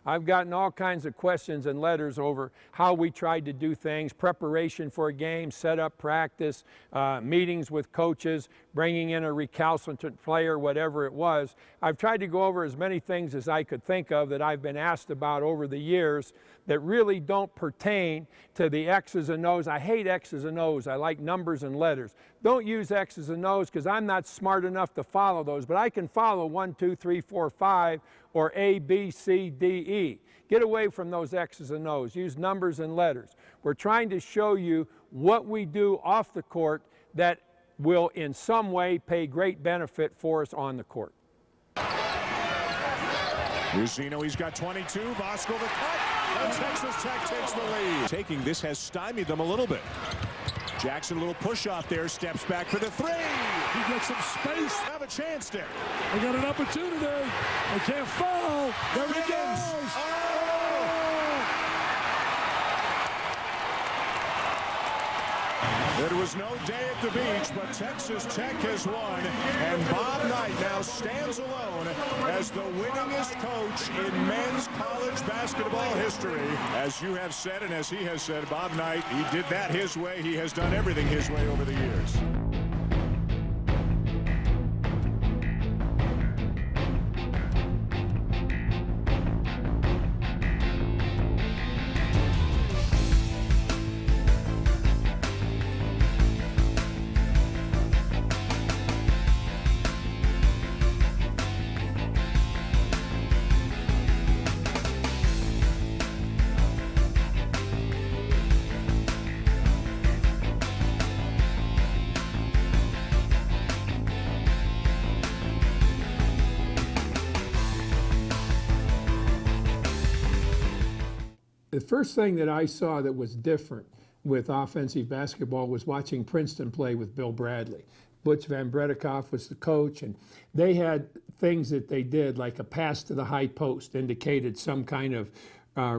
I've gotten all kinds of questions and letters over how we tried to do things, preparation for a game, set up practice, meetings with coaches, bringing in a recalcitrant player, whatever it was. I've tried to go over as many things as I could think of that I've been asked about over the years that really don't pertain to the X's and O's. I hate X's and O's. I like numbers and letters. Don't use X's and O's because I'm not smart enough to follow those, but I can follow 1, 2, 3, 4, 5, or A, B, C, D, E. Get away from those X's and O's. Use numbers and letters. We're trying to show you what we do off the court that will in some way pay great benefit for us on the court. Rusino, he's got 22. Voskuhl the cut. And Texas Tech takes the lead. Taking this has stymied them a little bit. Jackson, a little push off there, steps back for the three. He gets some space. Have a chance there. They got an opportunity. They can't foul. There he goes. Oh! There was no day at the beach, but Texas Tech has won, and Bob Knight now stands alone as the winningest coach in men's college basketball history. As you have said, and as he has said, Bob Knight, he did that his way. He has done everything his way over the years. The first thing that I saw that was different with offensive basketball was watching Princeton play with Bill Bradley. Butch Van Bredikoff was the coach, and they had things that they did, like a pass to the high post indicated some kind of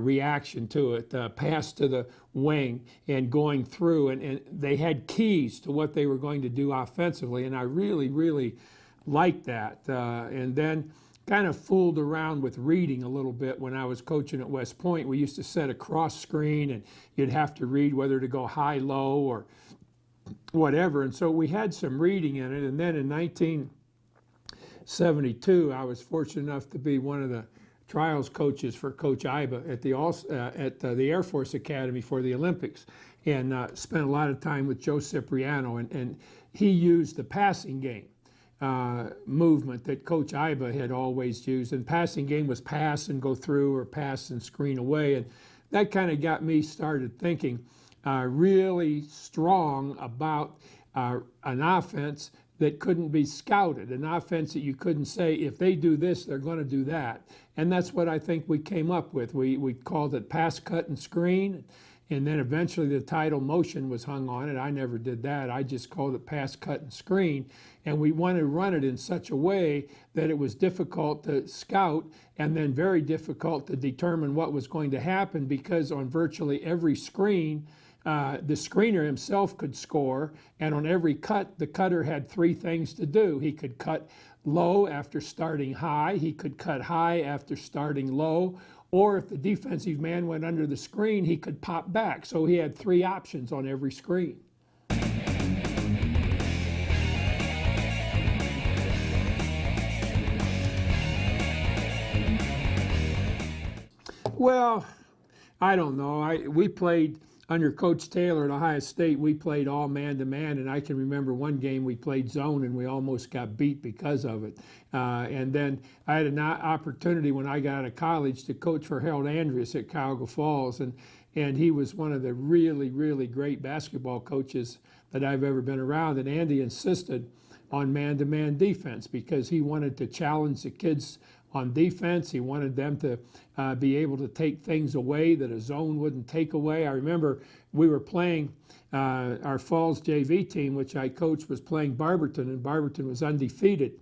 reaction to it, pass to the wing and going through, and they had keys to what they were going to do offensively, and I really, really liked that. And then kind of fooled around with reading a little bit when I was coaching at West Point. We used to set a cross screen and you'd have to read whether to go high, low, or whatever. And so we had some reading in it. And then in 1972, I was fortunate enough to be one of the trials coaches for Coach Iba at the Air Force Academy for the Olympics, and spent a lot of time with Joe Cipriano. And he used the passing game movement that Coach Iba had always used. And passing game was pass and go through, or pass and screen away. And that kind of got me started thinking really strong about an offense that couldn't be scouted, an offense that you couldn't say, if they do this, they're going to do that. And that's what I think we came up with. We called it pass, cut, and screen. And then eventually the title motion was hung on it. I never did that. I just called it pass, cut, and screen. And we wanted to run it in such a way that it was difficult to scout and then very difficult to determine what was going to happen, because on virtually every screen, the screener himself could score, and on every cut, the cutter had three things to do. He could cut low after starting high, he could cut high after starting low, or if the defensive man went under the screen, he could pop back. So he had three options on every screen. Well, I don't know. We played under Coach Taylor at Ohio State. We played all man-to-man, and I can remember one game we played zone, and we almost got beat because of it. And then I had an opportunity when I got out of college to coach for Harold Andreas at Cuyahoga Falls, and he was one of the really, really great basketball coaches that I've ever been around. And Andy insisted on man-to-man defense because he wanted to challenge the kids on defense. He wanted them to be able to take things away that a zone wouldn't take away. I remember we were playing our Falls JV team, which I coached, was playing Barberton, and Barberton was undefeated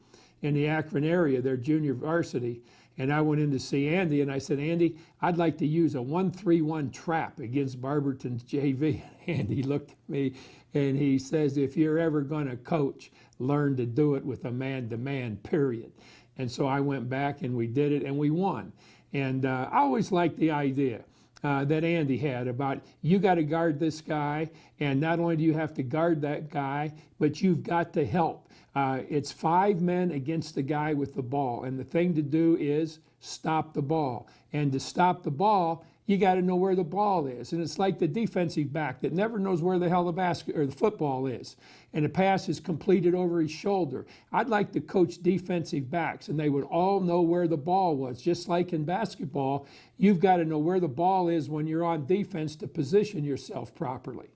in the Akron area, their junior varsity. And I went in to see Andy, and I said, Andy, I'd like to use a 1-3-1 trap against Barberton's JV. Andy looked at me and he says, if you're ever going to coach, learn to do it with a man-to-man, period. And so I went back and we did it and we won. And I always liked the idea that Andy had about you got to guard this guy, and not only do you have to guard that guy, but you've got to help. It's 5 men against the guy with the ball, and the thing to do is stop the ball. And to stop the ball, you got to know where the ball is. And it's like the defensive back that never knows where the hell the basket or the football is. And the pass is completed over his shoulder. I'd like to coach defensive backs, and they would all know where the ball was. Just like in basketball, you've got to know where the ball is when you're on defense to position yourself properly.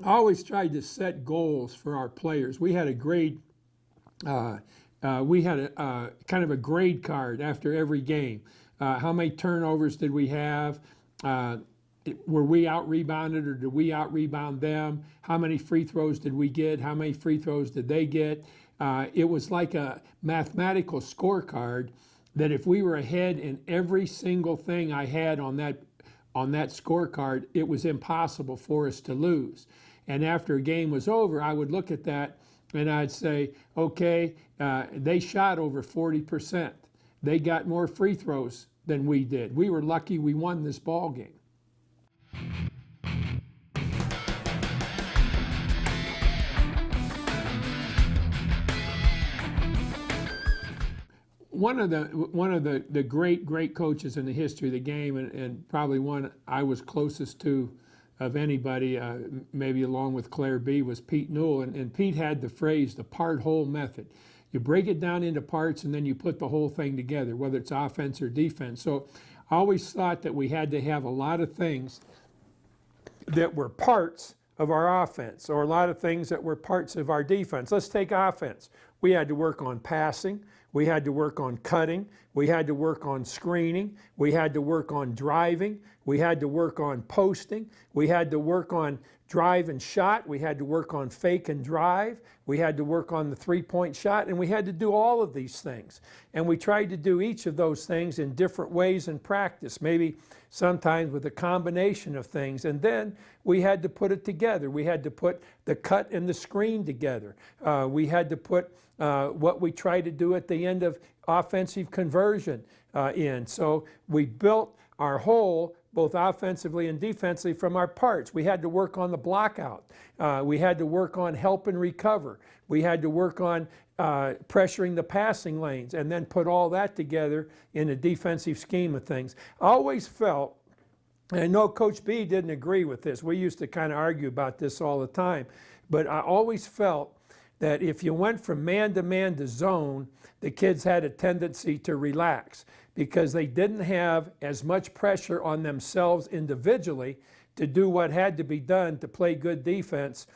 I always tried to set goals for our players. We had a grade, kind of a grade card after every game. How many turnovers did we have? Were we out-rebounded or did we out-rebound them? How many free throws did we get? How many free throws did they get? It was like a mathematical scorecard that if we were ahead in every single thing I had on that scorecard, it was impossible for us to lose. And after a game was over, I would look at that and I'd say, okay, they shot over 40%. They got more free throws than we did. We were lucky we won this ball game. One of the great coaches in the history of the game, and probably one I was closest to of anybody, maybe along with Claire B., was Pete Newell. And Pete had the phrase, the part-whole method. You break it down into parts and then you put the whole thing together, whether it's offense or defense. So I always thought that we had to have a lot of things that were parts of our offense, or a lot of things that were parts of our defense. Let's take offense. We had to work on passing. We had to work on cutting. We had to work on screening. We had to work on driving. We had to work on posting. We had to work on drive and shot. We had to work on fake and drive. We had to work on the three-point shot, and we had to do all of these things. And we tried to do each of those things in different ways in practice, maybe sometimes with a combination of things. And then we had to put it together. We had to put the cut and the screen together. We had to put what we try to do at the end of offensive conversion in. So we built our whole, both offensively and defensively, from our parts. We had to work on the block out. We had to work on help and recover. We had to work on pressuring the passing lanes, and then put all that together in a defensive scheme of things. I always felt, and I know Coach B didn't agree with this, we used to kind of argue about this all the time, but I always felt that if you went from man-to-man to zone, the kids had a tendency to relax because they didn't have as much pressure on themselves individually to do what had to be done to play good defense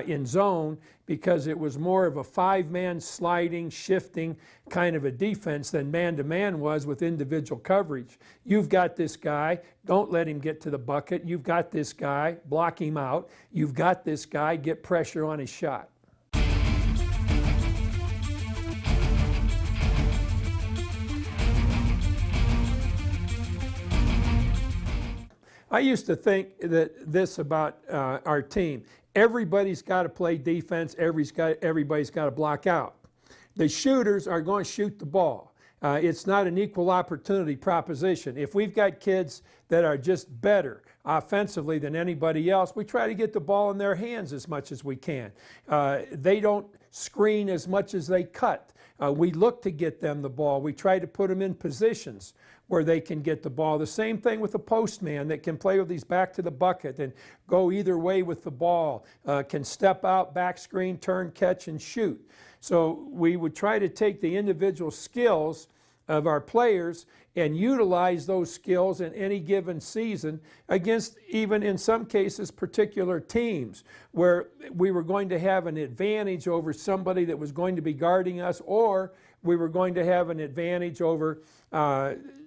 in zone, because it was more of a 5-man sliding, shifting kind of a defense than man-to-man was with individual coverage. You've got this guy, don't let him get to the bucket. You've got this guy, block him out. You've got this guy, get pressure on his shot. I used to think that this about our team. Everybody's got to play defense. Everybody's got to block out. The shooters are going to shoot the ball. It's not an equal opportunity proposition. If we've got kids that are just better offensively than anybody else, we try to get the ball in their hands as much as we can. They don't screen as much as they cut. We look to get them the ball. We try to put them in positions where they can get the ball. The same thing with the postman that can play with his back to the bucket and go either way with the ball, can step out, back screen, turn, catch, and shoot. So we would try to take the individual skills of our players and utilize those skills in any given season against, even in some cases, particular teams where we were going to have an advantage over somebody that was going to be guarding us, or we were going to have an advantage over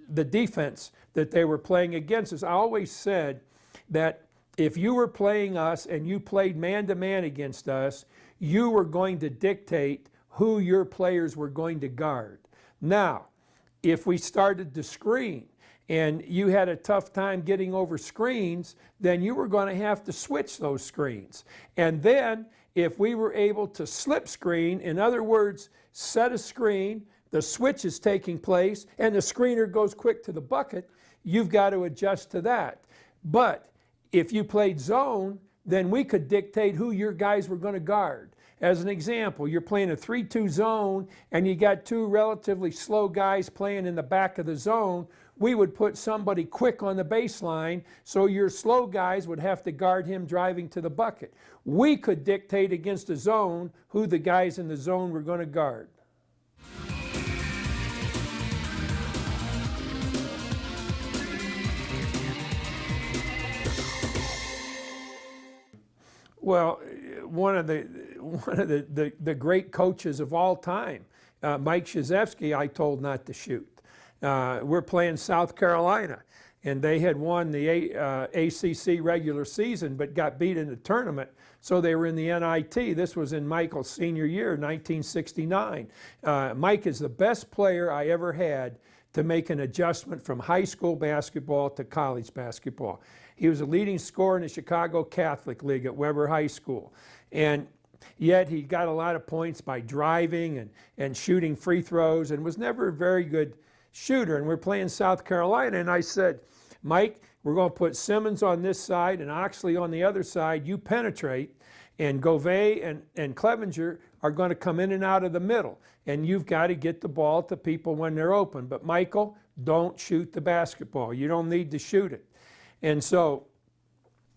the defense that they were playing against us. I always said that if you were playing us and you played man-to-man against us, you were going to dictate who your players were going to guard. Now, if we started to screen and you had a tough time getting over screens, then you were going to have to switch those screens. And then if we were able to slip screen, in other words, set a screen, the switch is taking place, and the screener goes quick to the bucket, you've got to adjust to that. But if you played zone, then we could dictate who your guys were going to guard. As an example, you're playing a 3-2 zone and you got two relatively slow guys playing in the back of the zone. We would put somebody quick on the baseline, so your slow guys would have to guard him driving to the bucket. We could dictate against a zone who the guys in the zone were going to guard. Well, one of the great coaches of all time, Mike Krzyzewski, I told not to shoot. We're playing South Carolina, and they had won the ACC regular season but got beat in the tournament, so they were in the NIT. This was in Michael's senior year, 1969. Mike is the best player I ever had to make an adjustment from high school basketball to college basketball. He was a leading scorer in the Chicago Catholic League at Weber High School. And yet he got a lot of points by driving and shooting free throws, and was never a very good shooter. And we're playing South Carolina, and I said, Mike, we're going to put Simmons on this side and Oxley on the other side. You penetrate, and Gouvet and Clevenger are going to come in and out of the middle. And you've got to get the ball to people when they're open. But Michael, don't shoot the basketball. You don't need to shoot it. And so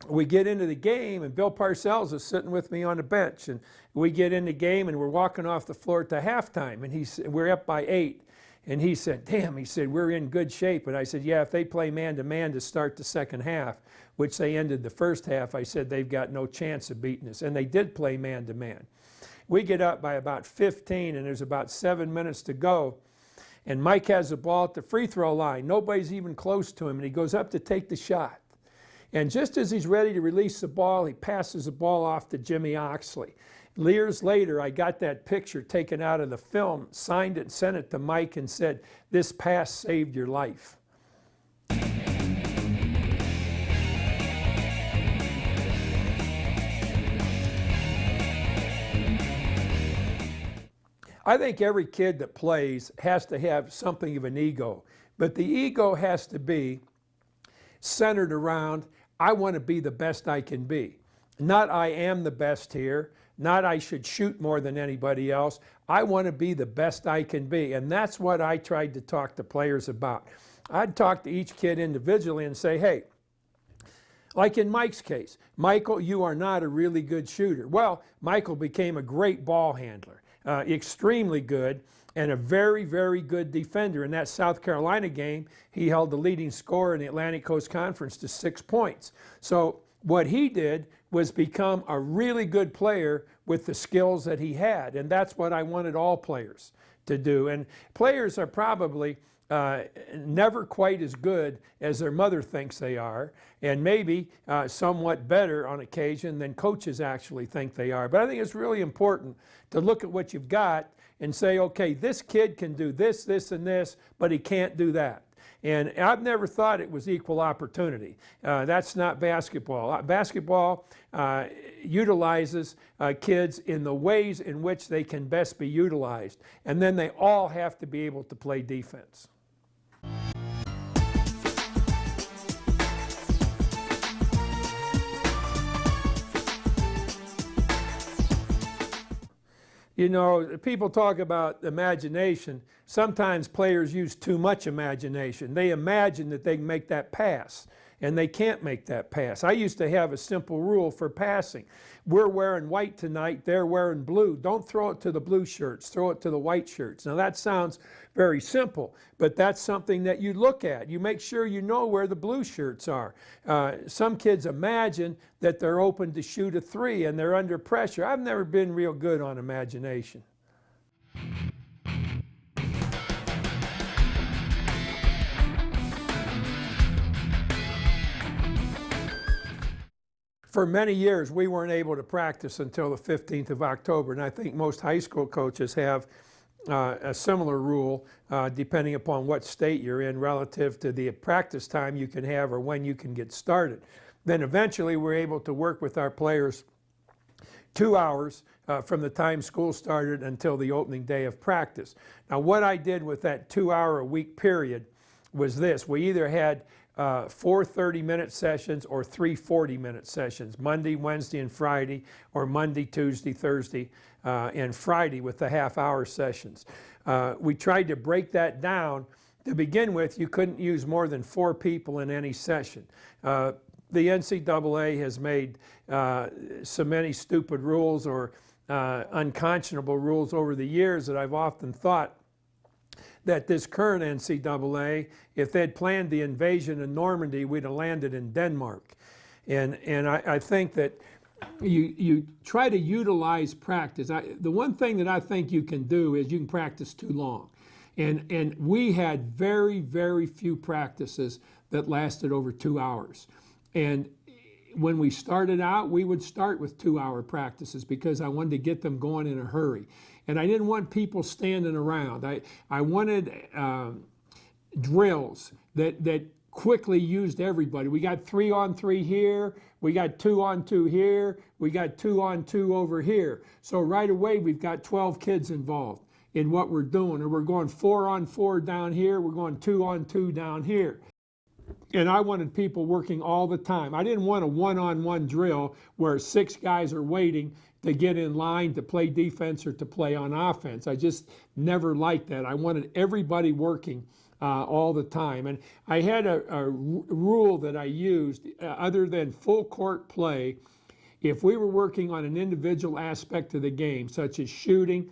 we get into the game, and Bill Parcells is sitting with me on the bench. And we get in the game, and we're walking off the floor at the halftime. And we're up by 8. And he said, damn, he said, we're in good shape. And I said, yeah, if they play man-to-man to start the second half, which they ended the first half, I said, they've got no chance of beating us. And they did play man-to-man. We get up by about 15, and there's about 7 minutes to go. And Mike has the ball at the free throw line. Nobody's even close to him, and he goes up to take the shot. And just as he's ready to release the ball, he passes the ball off to Jimmy Oxley. Years later, I got that picture taken out of the film, signed it, sent it to Mike, and said, this pass saved your life. I think every kid that plays has to have something of an ego, but the ego has to be centered around, I want to be the best I can be. Not I am the best here, not I should shoot more than anybody else. I want to be the best I can be, and that's what I tried to talk to players about. I'd talk to each kid individually and say, hey, like in Mike's case, Michael, you are not a really good shooter. Well, Michael became a great ball handler. Extremely good, and a very, very good defender. In that South Carolina game, he held the leading scorer in the Atlantic Coast Conference to 6 points. So what he did was become a really good player with the skills that he had, and that's what I wanted all players to do. And players are probably never quite as good as their mother thinks they are, and maybe somewhat better on occasion than coaches actually think they are. But I think it's really important to look at what you've got and say, okay, this kid can do this, this, and this, but he can't do that. And I've never thought it was equal opportunity. That's not basketball. Basketball utilizes kids in the ways in which they can best be utilized. And then they all have to be able to play defense. You know, people talk about imagination. Sometimes players use too much imagination. They imagine that they can make that pass, and they can't make that pass. I used to have a simple rule for passing. We're wearing white tonight, they're wearing blue. Don't throw it to the blue shirts, throw it to the white shirts. Now that sounds very simple, but that's something that you look at. You make sure you know where the blue shirts are. Some kids imagine that they're open to shoot a 3 and they're under pressure. I've never been real good on imagination. For many years, we weren't able to practice until the 15th of October, and I think most high school coaches have a similar rule depending upon what state you're in relative to the practice time you can have or when you can get started. Then eventually we're able to work with our players 2 hours from the time school started until the opening day of practice. Now what I did with that 2 hour a week period was this. We either had 4 30-minute sessions or 3 40-minute sessions, Monday, Wednesday, and Friday, or Monday, Tuesday, Thursday, and Friday with the half-hour sessions. We tried to break that down. To begin with, you couldn't use more than 4 people in any session. The NCAA has made so many stupid rules or unconscionable rules over the years that I've often thought that this current NCAA, if they'd planned the invasion of Normandy, we'd have landed in Denmark. And I think that you try to utilize practice. The one thing that I think you can do is you can practice too long. And we had very, very few practices that lasted over 2 hours. And when we started out, we would start with 2 hour practices because I wanted to get them going in a hurry. And I didn't want people standing around. I wanted drills that quickly used everybody. We got 3 on 3 here, we got 2 on 2 here, we got 2 on 2 over here. So right away we've got 12 kids involved in what we're doing. Or we're going 4 on 4 down here, we're going 2 on 2 down here. And I wanted people working all the time. I didn't want a one-on-one drill where 6 guys are waiting to get in line to play defense or to play on offense. I just never liked that. I wanted everybody working all the time. And I had a rule that I used other than full court play. If we were working on an individual aspect of the game, such as shooting,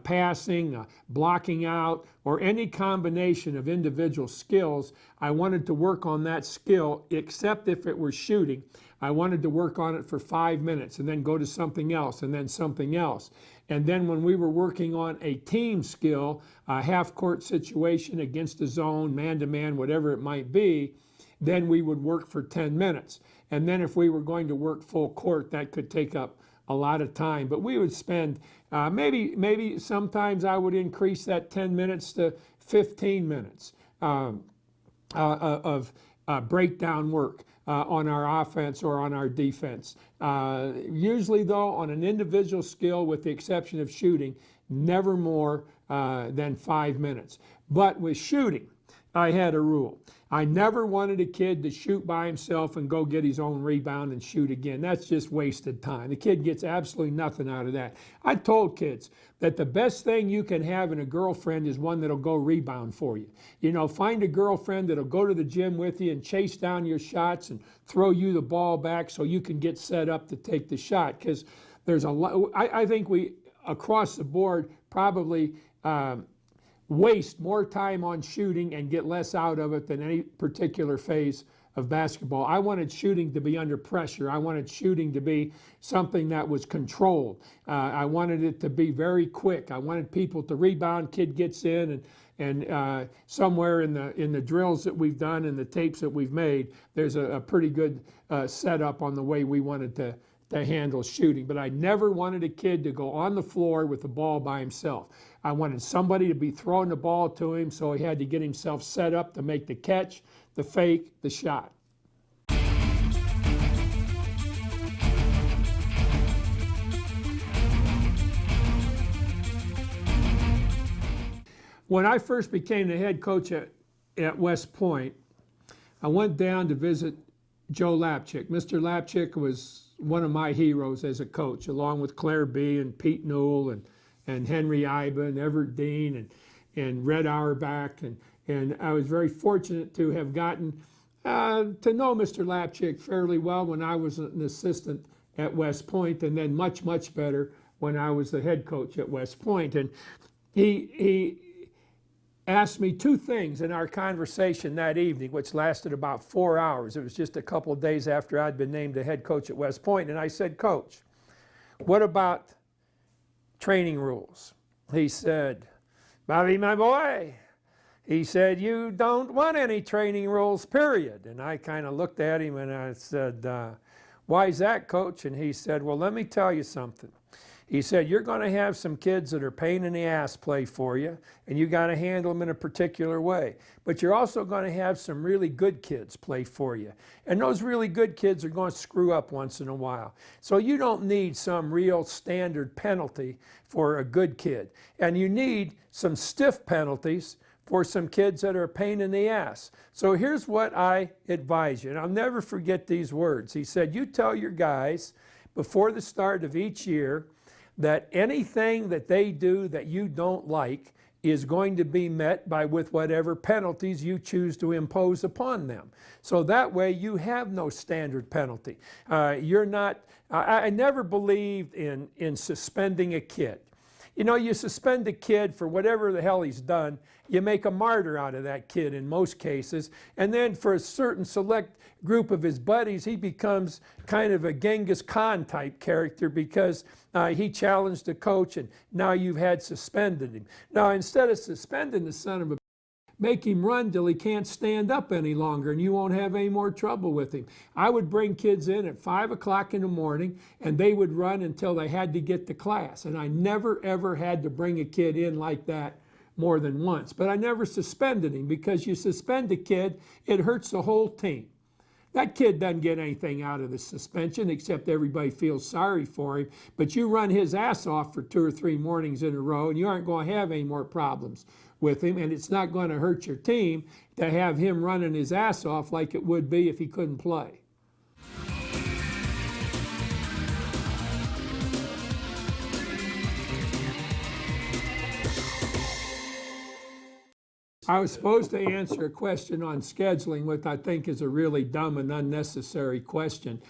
passing, blocking out, or any combination of individual skills, I wanted to work on that skill, except if it were shooting. I wanted to work on it for 5 minutes and then go to something else and then something else. And then when we were working on a team skill, a half-court situation against a zone, man-to-man, whatever it might be, then we would work for 10 minutes. And then if we were going to work full court, that could take up a lot of time. But we would spend, maybe sometimes I would increase that 10 minutes to 15 minutes of breakdown work on our offense or on our defense. Usually though, on an individual skill, with the exception of shooting, never more than 5 minutes. But with shooting, I had a rule. I never wanted a kid to shoot by himself and go get his own rebound and shoot again. That's just wasted time. The kid gets absolutely nothing out of that. I told kids that the best thing you can have in a girlfriend is one that'll go rebound for you. You know, find a girlfriend that'll go to the gym with you and chase down your shots and throw you the ball back so you can get set up to take the shot. Because there's a lot, I think we, across the board, probably waste more time on shooting and get less out of it than any particular phase of basketball. I wanted shooting to be under pressure. I wanted shooting to be something that was controlled. I wanted it to be very quick. I wanted people to rebound, kid gets in, and somewhere in the drills that we've done and the tapes that we've made, there's a pretty good setup on the way we wanted to handle shooting. But I never wanted a kid to go on the floor with the ball by himself. I wanted somebody to be throwing the ball to him, so he had to get himself set up to make the catch, the fake, the shot. When I first became the head coach at West Point, I went down to visit Joe Lapchick. Mr. Lapchick was one of my heroes as a coach, along with Claire B. and Pete Newell and Henry Iba and Everett Dean and Red Auerbach. And I was very fortunate to have gotten to know Mr. Lapchick fairly well when I was an assistant at West Point, and then much, much better when I was the head coach at West Point. And he asked me 2 things in our conversation that evening, which lasted about 4 hours. It was just a couple of days after I'd been named the head coach at West Point. And I said, "Coach, what about training rules?" He said, "Bobby, my boy," he said, "you don't want any training rules, period." And I kind of looked at him and I said, "Why is that, Coach?" And he said, "Well, let me tell you something. He said, you're going to have some kids that are pain in the ass play for you, and you got to handle them in a particular way. But you're also going to have some really good kids play for you. And those really good kids are going to screw up once in a while. So you don't need some real standard penalty for a good kid. And you need some stiff penalties for some kids that are a pain in the ass. So here's what I advise you, and I'll never forget these words. He said, you tell your guys before the start of each year that anything that they do that you don't like is going to be met with whatever penalties you choose to impose upon them. So that way you have no standard penalty. I never believed in suspending a kid. You know, you suspend a kid for whatever the hell he's done, you make a martyr out of that kid in most cases, and then for a certain select group of his buddies, he becomes kind of a Genghis Khan type character because he challenged the coach and now you've had suspended him. Now, instead of suspending the son of a, make him run till he can't stand up any longer and you won't have any more trouble with him. I would bring kids in at 5 o'clock in the morning and they would run until they had to get to class. And I never ever had to bring a kid in like that more than once. But I never suspended him because you suspend a kid, it hurts the whole team. That kid doesn't get anything out of the suspension except everybody feels sorry for him. But you run his ass off for 2 or 3 mornings in a row and you aren't going to have any more problems with him, and it's not going to hurt your team to have him running his ass off like it would be if he couldn't play. I was supposed to answer a question on scheduling, which I think is a really dumb and unnecessary question.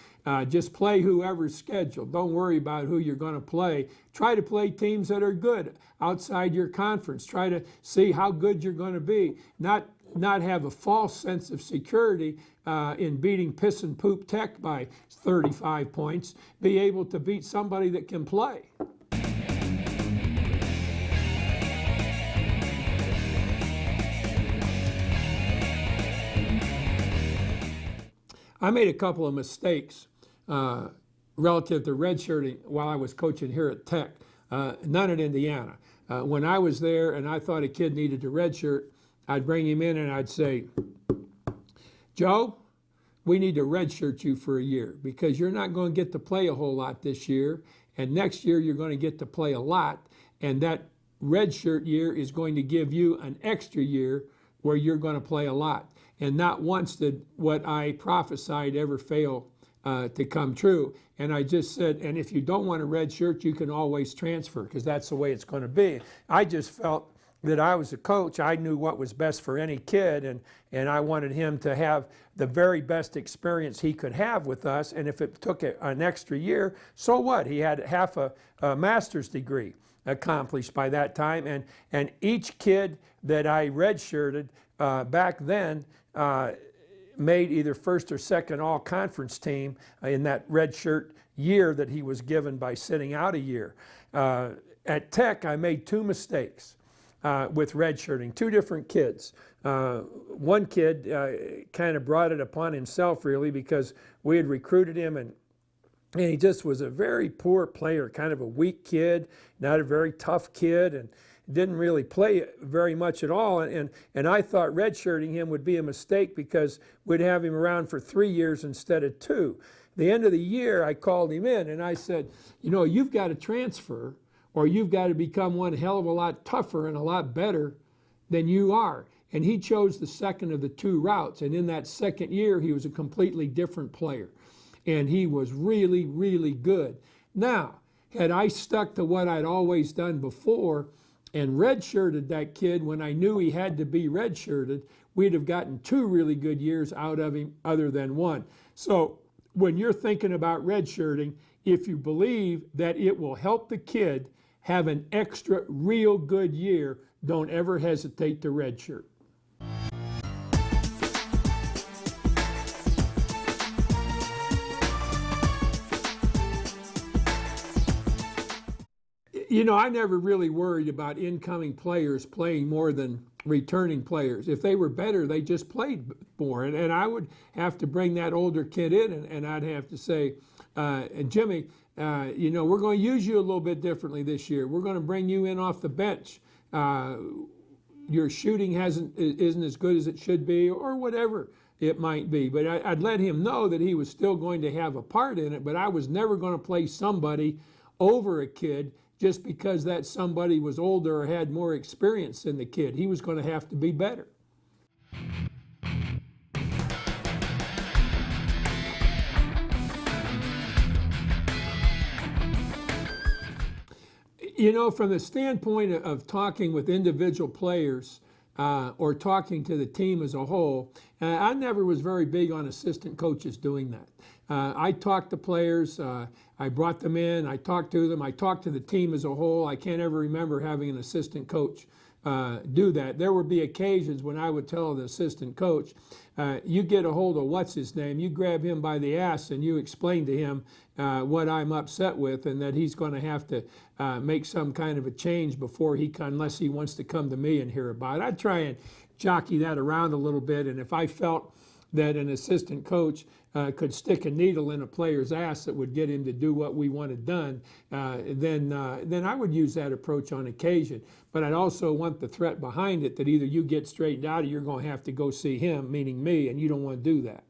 Just play whoever's scheduled. Don't worry about who you're going to play. Try to play teams that are good outside your conference. Try to see how good you're going to be. Not have a false sense of security in beating Piss and Poop Tech by 35 points. Be able to beat somebody that can play. I made a couple of mistakes relative to redshirting while I was coaching here at Tech, none at Indiana. When I was there and I thought a kid needed to redshirt, I'd bring him in and I'd say, Joe, we need to redshirt you for a year because you're not going to get to play a whole lot this year, and next year you're going to get to play a lot, and that redshirt year is going to give you an extra year where you're going to play a lot. And not once did what I prophesied ever fail to come true. And I just said, and if you don't want a red shirt, you can always transfer because that's the way it's going to be. I just felt that I was a coach. I knew what was best for any kid, and I wanted him to have the very best experience he could have with us. And if it took an extra year, so what? He had half a master's degree accomplished by that time. And each kid that I redshirted back then made either first or second all-conference team in that redshirt year that he was given by sitting out a year. At Tech, I made 2 mistakes with redshirting, 2 different kids. One kid kind of brought it upon himself, really, because we had recruited him and he just was a very poor player, kind of a weak kid, not a very tough kid, and didn't really play very much at all. And I thought redshirting him would be a mistake because we'd have him around for 3 years instead of 2. The end of the year, I called him in and I said, you know, you've got to transfer or you've got to become one hell of a lot tougher and a lot better than you are. And he chose the second of the 2 routes. And in that second year, he was a completely different player. And he was really, really good. Now, had I stuck to what I'd always done before and redshirted that kid when I knew he had to be redshirted, we'd have gotten 2 really good years out of him other than 1. So when you're thinking about redshirting, if you believe that it will help the kid have an extra real good year, don't ever hesitate to redshirt. You know, I never really worried about incoming players playing more than returning players. If they were better, they just played more. And I would have to bring that older kid in, and I'd have to say, and Jimmy, we're going to use you a little bit differently this year. We're going to bring you in off the bench. Your shooting isn't as good as it should be, or whatever it might be. But I'd let him know that he was still going to have a part in it, but I was never going to play somebody over a kid just because that somebody was older or had more experience than the kid. He was going to have to be better. From the standpoint of talking with individual players or talking to the team as a whole, I never was very big on assistant coaches doing that. I talked to players, I brought them in, I talked to them, I talked to the team as a whole. I can't ever remember having an assistant coach do that. There would be occasions when I would tell the assistant coach, you get a hold of what's his name, you grab him by the ass and you explain to him what I'm upset with, and that he's going to have to make some kind of a change before unless he wants to come to me and hear about it. I'd try and jockey that around a little bit, and if I felt that an assistant coach could stick a needle in a player's ass that would get him to do what we wanted done, then I would use that approach on occasion. But I'd also want the threat behind it that either you get straightened out or you're going to have to go see him, meaning me, and you don't want to do that.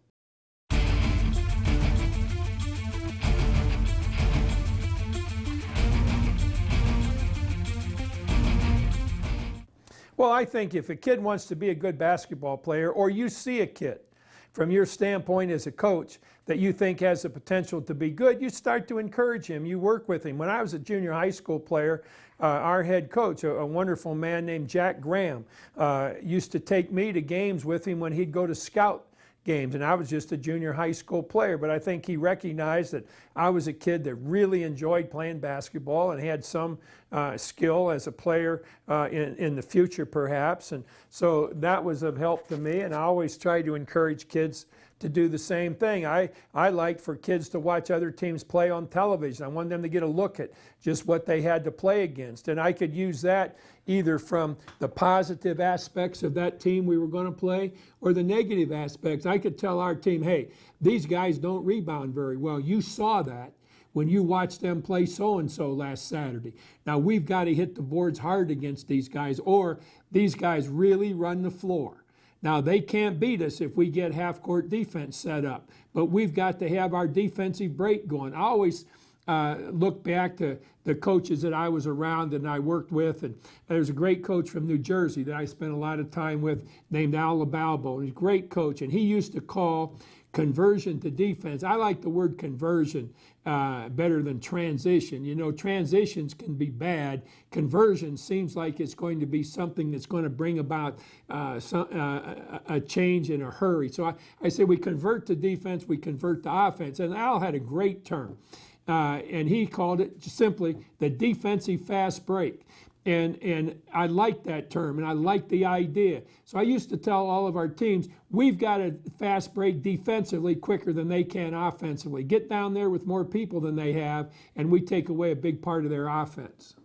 Well, I think if a kid wants to be a good basketball player, or you see a kid from your standpoint as a coach that you think has the potential to be good, you start to encourage him. You work with him. When I was a junior high school player, our head coach, a wonderful man named Jack Graham, used to take me to games with him when he'd go to scout games, and I was just a junior high school player, but I think he recognized that I was a kid that really enjoyed playing basketball and had some skill as a player in the future perhaps, and so that was of help to me, and I always tried to encourage kids to do the same thing. I liked for kids to watch other teams play on television. I wanted them to get a look at just what they had to play against, and I could use that either from the positive aspects of that team we were going to play or the negative aspects. I could tell our team, hey, these guys don't rebound very well. You saw that when you watched them play so-and-so last Saturday. Now we've got to hit the boards hard against these guys, or these guys really run the floor. Now, they can't beat us if we get half-court defense set up, but we've got to have our defensive break going. I always look back to the coaches that I was around and I worked with, and there's a great coach from New Jersey that I spent a lot of time with named Al LaBalbo. He's a great coach, and he used to call conversion to defense. I like the word conversion better than transition. Transitions can be bad. Conversion seems like it's going to be something that's going to bring about a change in a hurry. So I say we convert to defense, we convert to offense. And Al had a great term, and he called it simply the defensive fast break. And I like that term, and I like the idea. So I used to tell all of our teams, we've got to fast break defensively quicker than they can offensively. Get down there with more people than they have, and we take away a big part of their offense.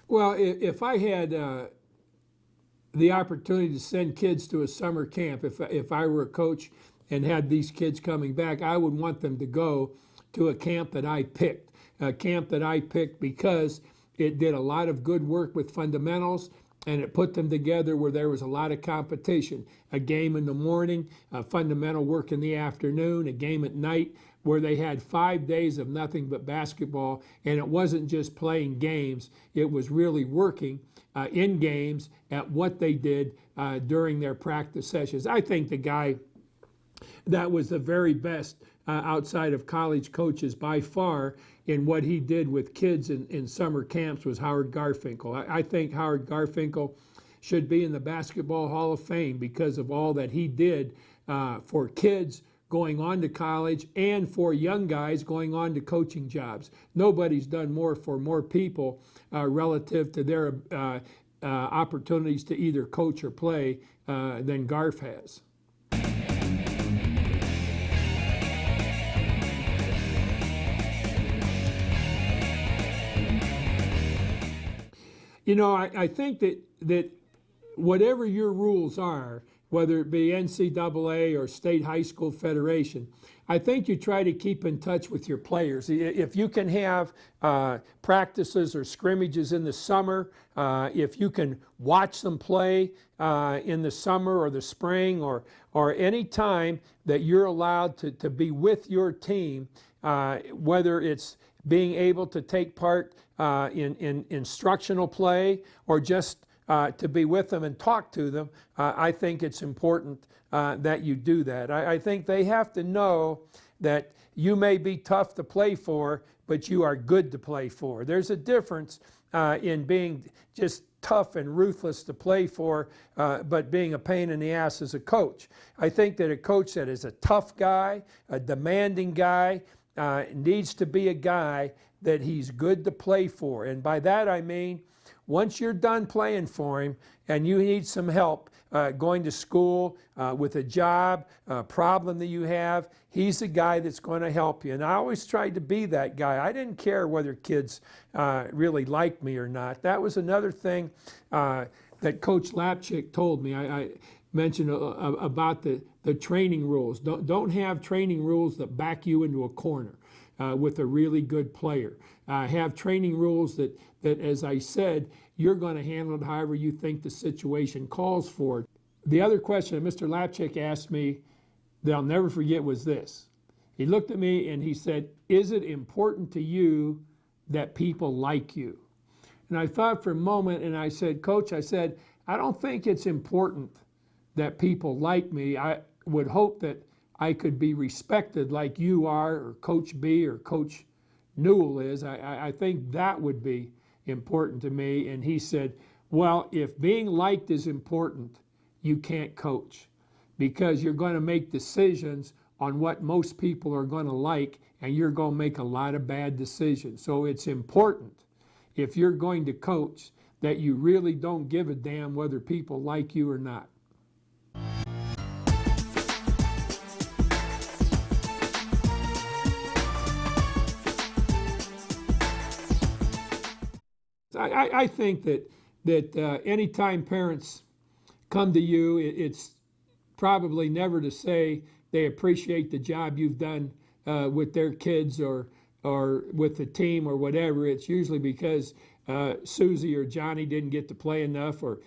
Well, if I had the opportunity to send kids to a summer camp, if I were a coach and had these kids coming back, I would want them to go to a camp that I picked. A camp that I picked because it did a lot of good work with fundamentals, and it put them together where there was a lot of competition. A game in the morning, fundamental work in the afternoon, a game at night, where they had 5 days of nothing but basketball, and it wasn't just playing games, it was really working in games at what they did during their practice sessions. I think the guy that was the very best outside of college coaches by far in what he did with kids in summer camps was Howard Garfinkel. I think Howard Garfinkel should be in the Basketball Hall of Fame because of all that he did for kids going on to college and for young guys going on to coaching jobs. Nobody's done more for more people relative to their opportunities to either coach or play than Garf has. You know, I think that whatever your rules are, whether it be NCAA or State High School Federation, I think you try to keep in touch with your players. If you can have practices or scrimmages in the summer, if you can watch them play in the summer or the spring or any time that you're allowed to be with your team, whether it's being able to take part in instructional play or just to be with them and talk to them, I think it's important that you do that. I think they have to know that you may be tough to play for, but you are good to play for. There's a difference in being just tough and ruthless to play for, but being a pain in the ass as a coach. I think that a coach that is a tough guy, a demanding guy, needs to be a guy that he's good to play for. And by that I mean, once you're done playing for him and you need some help going to school, with a job, a problem that you have, he's the guy that's going to help you. And I always tried to be that guy. I didn't care whether kids really liked me or not. That was another thing that Coach Lapchick told me. I mentioned about the training rules. Don't have training rules that back you into a corner with a really good player. Have training rules that, as I said, you're going to handle it however you think the situation calls for it. The other question that Mr. Lapchick asked me that I'll never forget was this. He looked at me and he said, "Is it important to you that people like you?" And I thought for a moment and I said, "Coach," I said, "I don't think it's important that people like me. I would hope that I could be respected like you are, or Coach B or Coach Newell is. I think that would be important to me." And he said, "Well, if being liked is important, you can't coach, because you're going to make decisions on what most people are going to like, and you're going to make a lot of bad decisions. So it's important, if you're going to coach, that you really don't give a damn whether people like you or not." I think that anytime parents come to you, it's probably never to say they appreciate the job you've done with their kids or with the team or whatever. It's usually because Susie or Johnny didn't get to play enough, or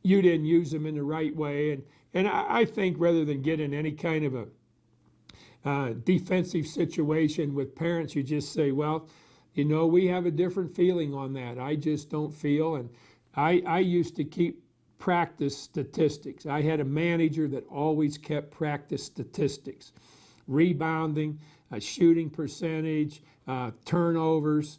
you didn't use them in the right way. And I think rather than get in any kind of a defensive situation with parents, you just say, "Well, you know, we have a different feeling on that. I just don't feel." And I used to keep practice statistics. I had a manager that always kept practice statistics: rebounding, shooting percentage, turnovers,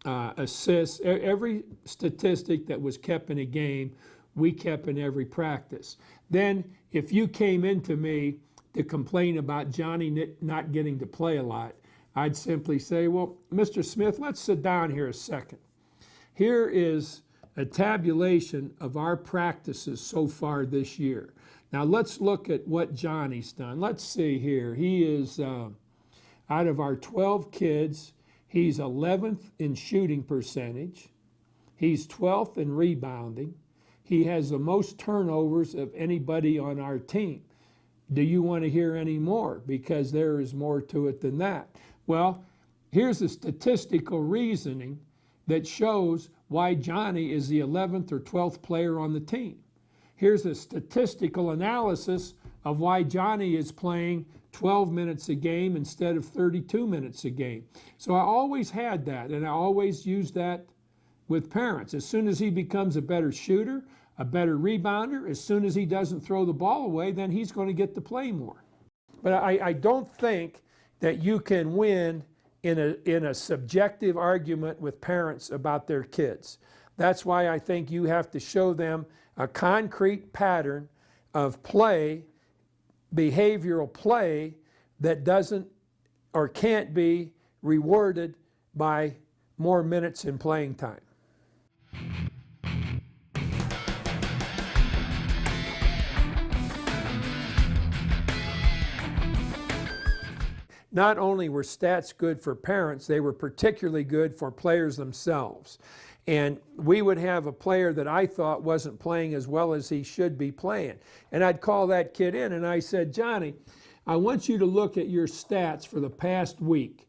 assists. Every statistic that was kept in a game, we kept in every practice. Then if you came into me to complain about Johnny not getting to play a lot, I'd simply say, "Well, Mr. Smith, let's sit down here a second. Here is a tabulation of our practices so far this year. Now let's look at what Johnny's done. Let's see here. He is, out of our 12 kids, he's 11th in shooting percentage. He's 12th in rebounding. He has the most turnovers of anybody on our team. Do you want to hear any more? Because there is more to it than that." Well, here's a statistical reasoning that shows why Johnny is the 11th or 12th player on the team. Here's a statistical analysis of why Johnny is playing 12 minutes a game instead of 32 minutes a game. So I always had that, and I always used that with parents. As soon as he becomes a better shooter, a better rebounder, as soon as he doesn't throw the ball away, then he's going to get to play more. But I don't think that you can win in a subjective argument with parents about their kids. That's why I think you have to show them a concrete pattern of play, behavioral play, that doesn't or can't be rewarded by more minutes in playing time. Not only were stats good for parents, they were particularly good for players themselves. and we would have a player that I thought wasn't playing as well as he should be playing. And I'd call that kid in and I said, Johnny, I want you to look at your stats for the past week.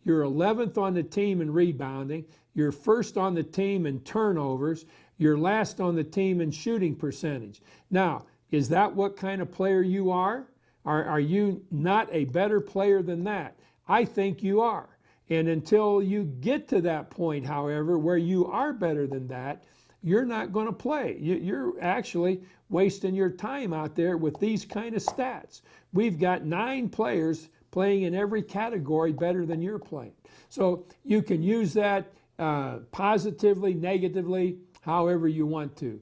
You're 11th on the team in rebounding. You're first on the team in turnovers. You're last on the team in shooting percentage. Now, is that what kind of player you are? Are you not a better player than that? I think you are. And until you get to that point, however, where you are better than that, you're not going to play. You're actually wasting your time out there with these kind of stats. We've got 9 players playing in every category better than you're playing. So you can use that positively, negatively, however you want to.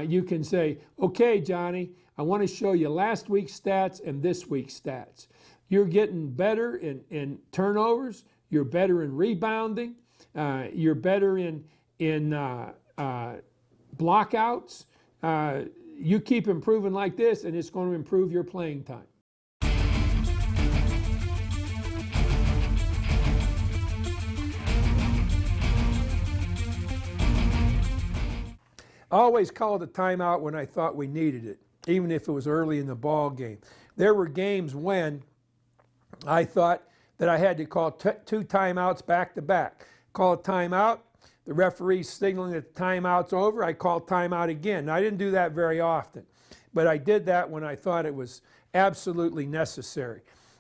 You can say, okay, Johnny, I want to show you last week's stats and this week's stats. You're getting better in turnovers. You're better in rebounding. You're better in blockouts. You keep improving like this, and it's going to improve your playing time. I always called a timeout when I thought we needed it, even if it was early in the ball game. There were games when I thought that I had to call 2 timeouts back to back. Call a timeout, the referee's signaling that the timeout's over, I call timeout again. Now, I didn't do that very often, but I did that when I thought it was absolutely necessary.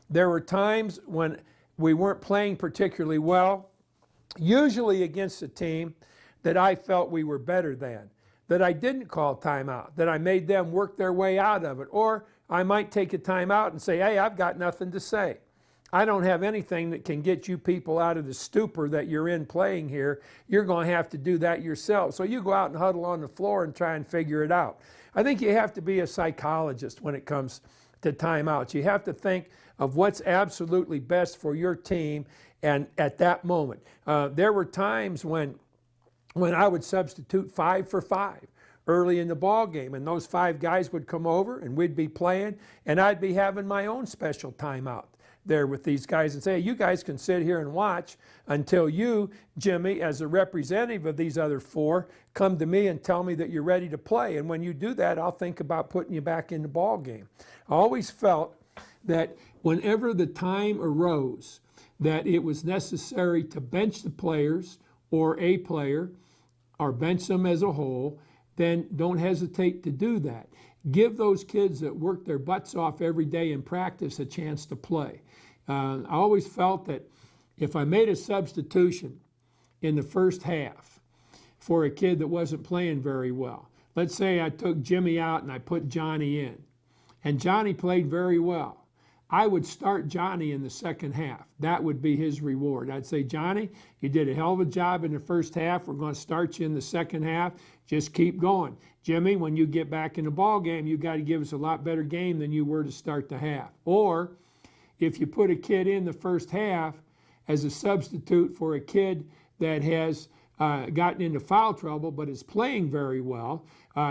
There were times when we weren't playing particularly well, usually against a team that I felt we were better than, that I didn't call timeout, that I made them work their way out of it. Or I might take a timeout and say, hey, I've got nothing to say. I don't have anything that can get you people out of the stupor that you're in playing here. You're going to have to do that yourself. So you go out and huddle on the floor and try and figure it out. I think you have to be a psychologist when it comes to timeouts. You have to think of what's absolutely best for your team and at that moment. There were times when I would substitute 5 for 5 early in the ball game, and those 5 guys would come over and we'd be playing, and I'd be having my own special timeout there with these guys and say, hey, you guys can sit here and watch until you, Jimmy, as a representative of these other 4, come to me and tell me that you're ready to play. And when you do that, I'll think about putting you back in the ball game. I always felt that whenever the time arose that it was necessary to bench the players or a player or bench them as a whole, then don't hesitate to do that. Give those kids that work their butts off every day in practice a chance to play. I always felt that if I made a substitution in the first half for a kid that wasn't playing very well, let's say I took Jimmy out and I put Johnny in, and Johnny played very well, I would start Johnny in the second half. That would be his reward. I'd say, Johnny, you did a hell of a job in the first half. We're going to start you in the second half. Just keep going. Jimmy, when you get back in the ball game, you got to give us a lot better game than you were to start the half. Or if you put a kid in the first half as a substitute for a kid that has gotten into foul trouble but is playing very well,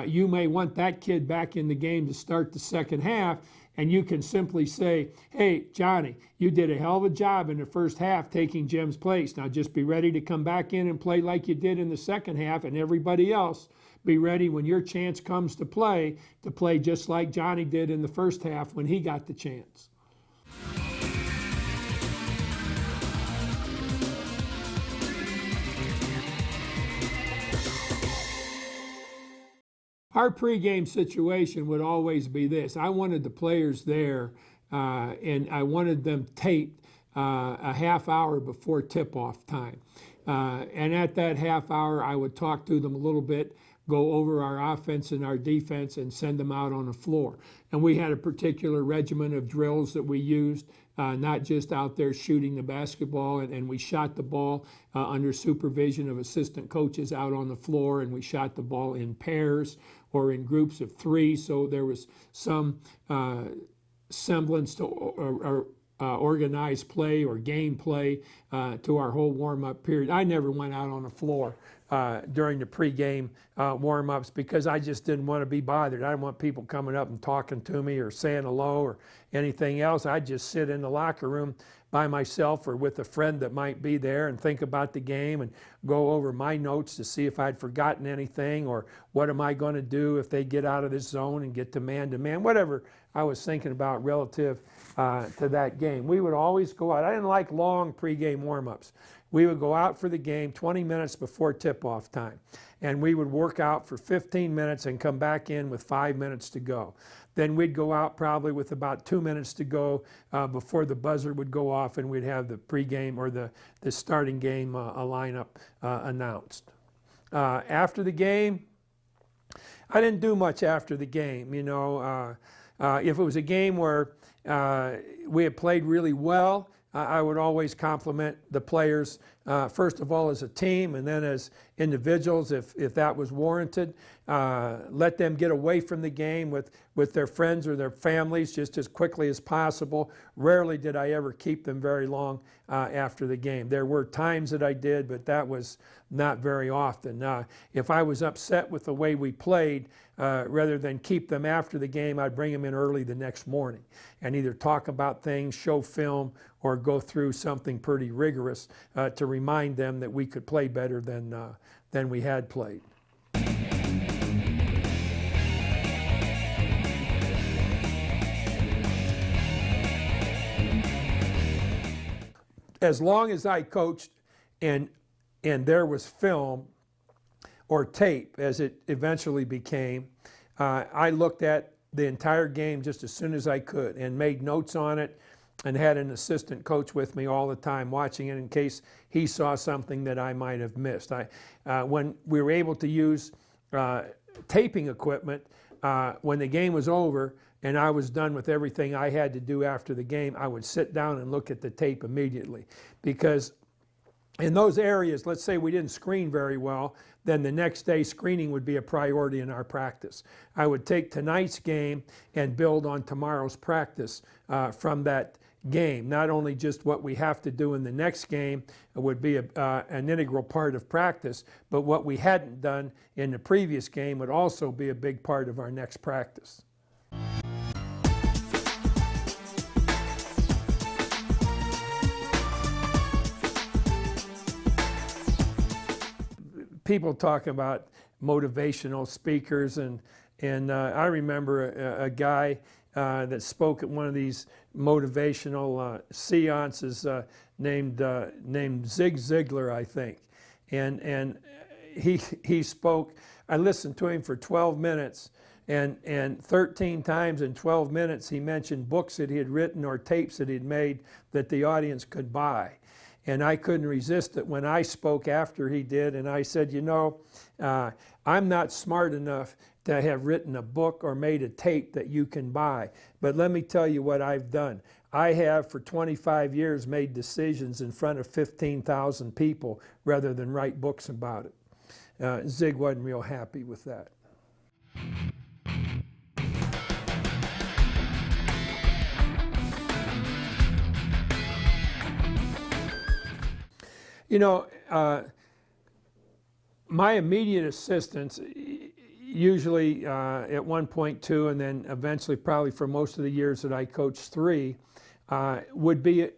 you may want that kid back in the game to start the second half, and you can simply say, hey, Johnny, you did a hell of a job in the first half taking Jim's place. Now just be ready to come back in and play like you did in the second half, and everybody else be ready when your chance comes to play just like Johnny did in the first half when he got the chance. Our pregame situation would always be this. I wanted the players there, and I wanted them taped a half hour before tip-off time. And at that half hour, I would talk to them a little bit, go over our offense and our defense, and send them out on the floor. And we had a particular regimen of drills that we used, not just out there shooting the basketball, and we shot the ball under supervision of assistant coaches out on the floor, and we shot the ball in pairs or in groups of 3, so there was some semblance to organized play or game play to our whole warm-up period. I never went out on the floor during the pregame warm-ups because I just didn't want to be bothered. I didn't want people coming up and talking to me or saying hello or anything else. I'd just sit in the locker room by myself or with a friend that might be there and think about the game and go over my notes to see if I'd forgotten anything or what am I going to do if they get out of this zone and get to man, whatever I was thinking about relative to that game. We would always go out. I didn't like long pregame warm-ups. We would go out for the game 20 minutes before tip-off time, and we would work out for 15 minutes and come back in with 5 minutes to go. Then we'd go out probably with about 2 minutes to go before the buzzer would go off, and we'd have the pregame or the starting game lineup announced. After the game, I didn't do much after the game. You know, if it was a game where we had played really well, I would always compliment the players, first of all as a team and then as individuals if that was warranted. Let them get away from the game with their friends or their families just as quickly as possible. Rarely did I ever keep them very long after the game. There were times that I did, but that was not very often. If I was upset with the way we played, rather than keep them after the game, I'd bring them in early the next morning and either talk about things, show film, or go through something pretty rigorous to remind them that we could play better than we had played. As long as I coached and there was film or tape, as it eventually became, I looked at the entire game just as soon as I could and made notes on it and had an assistant coach with me all the time watching it in case he saw something that I might have missed. When we were able to use taping equipment, when the game was over and I was done with everything I had to do after the game, I would sit down and look at the tape immediately. Because in those areas, let's say we didn't screen very well, then the next day screening would be a priority in our practice. I would take tonight's game and build on tomorrow's practice from that game. Not only just what we have to do in the next game would be an integral part of practice, but what we hadn't done in the previous game would also be a big part of our next practice. People talk about motivational speakers, and I remember a guy that spoke at one of these motivational seances named Zig Ziglar, I think, and he spoke. I listened to him for 12 minutes, and 13 times in 12 minutes he mentioned books that he had written or tapes that he'd made that the audience could buy. And I couldn't resist it when I spoke after he did, and I said, you know, I'm not smart enough to have written a book or made a tape that you can buy. But let me tell you what I've done. I have for 25 years made decisions in front of 15,000 people rather than write books about it. Zig wasn't real happy with that. You know, my immediate assistants, usually at 1.2 and then eventually probably for most of the years that I coached 3, would be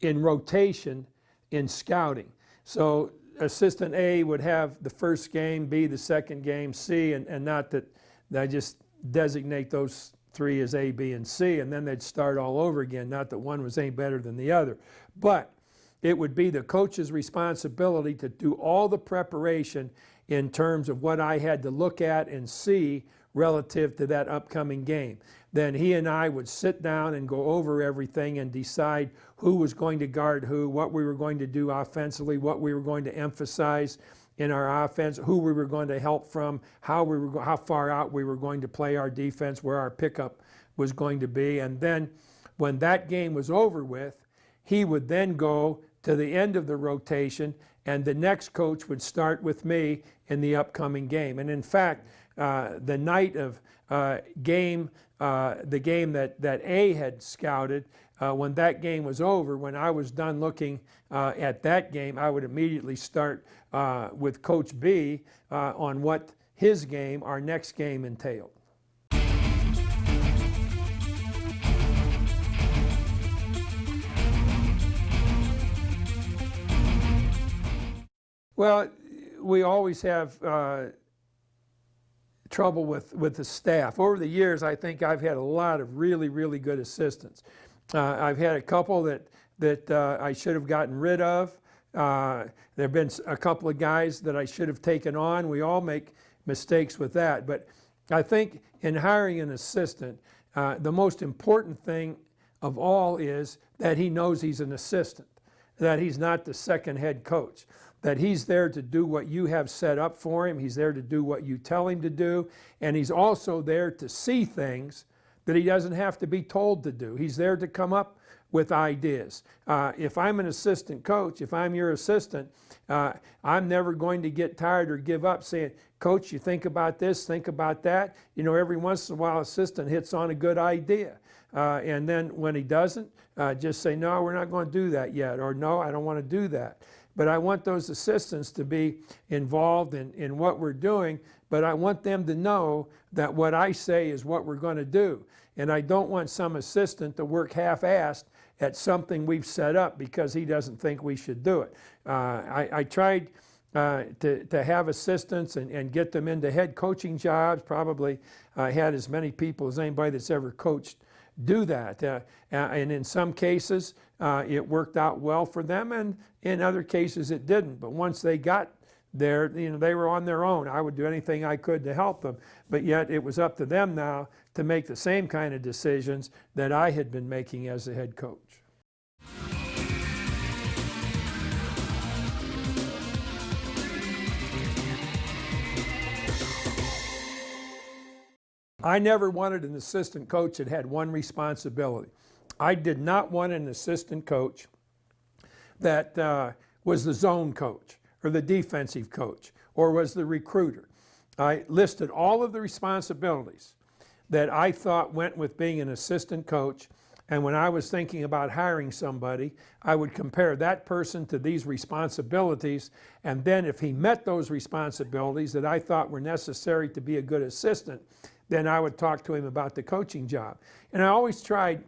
in rotation in scouting. So assistant A would have the first game, B the second game, C, and not that I just designate those 3 as A, B, and C, and then they'd start all over again, not that one was any better than the other. But it would be the coach's responsibility to do all the preparation in terms of what I had to look at and see relative to that upcoming game. Then he and I would sit down and go over everything and decide who was going to guard who, what we were going to do offensively, what we were going to emphasize in our offense, who we were going to help from, how far out we were going to play our defense, where our pickup was going to be. And then when that game was over with, he would then go to the end of the rotation, and the next coach would start with me in the upcoming game. And in fact, the night of the game that A had scouted, when that game was over, when I was done looking at that game, I would immediately start with Coach B on what his game, our next game, entailed. Well, we always have trouble with the staff. Over the years, I think I've had a lot of really, really good assistants. I've had a couple that I should have gotten rid of. There have been a couple of guys that I should have taken on. We all make mistakes with that. But I think in hiring an assistant, the most important thing of all is that he knows he's an assistant, that he's not the second head coach, that he's there to do what you have set up for him. He's there to do what you tell him to do. And he's also there to see things that he doesn't have to be told to do. He's there to come up with ideas. If I'm an assistant coach, if I'm your assistant, I'm never going to get tired or give up saying, Coach, you think about this, think about that. You know, every once in a while, assistant hits on a good idea. And then when he doesn't, just say, no, we're not going to do that yet, or no, I don't want to do that. But I want those assistants to be involved in what we're doing, but I want them to know that what I say is what we're going to do. And I don't want some assistant to work half-assed at something we've set up because he doesn't think we should do it. I tried to have assistants and get them into head coaching jobs. Probably had as many people as anybody that's ever coached do that. And in some cases, it worked out well for them, and in other cases it didn't. But once they got there, you know, they were on their own. I would do anything I could to help them. But yet it was up to them now to make the same kind of decisions that I had been making as a head coach. I never wanted an assistant coach that had one responsibility. I did not want an assistant coach that was the zone coach or the defensive coach or was the recruiter. I listed all of the responsibilities that I thought went with being an assistant coach, and when I was thinking about hiring somebody, I would compare that person to these responsibilities, and then if he met those responsibilities that I thought were necessary to be a good assistant, then I would talk to him about the coaching job. And I always tried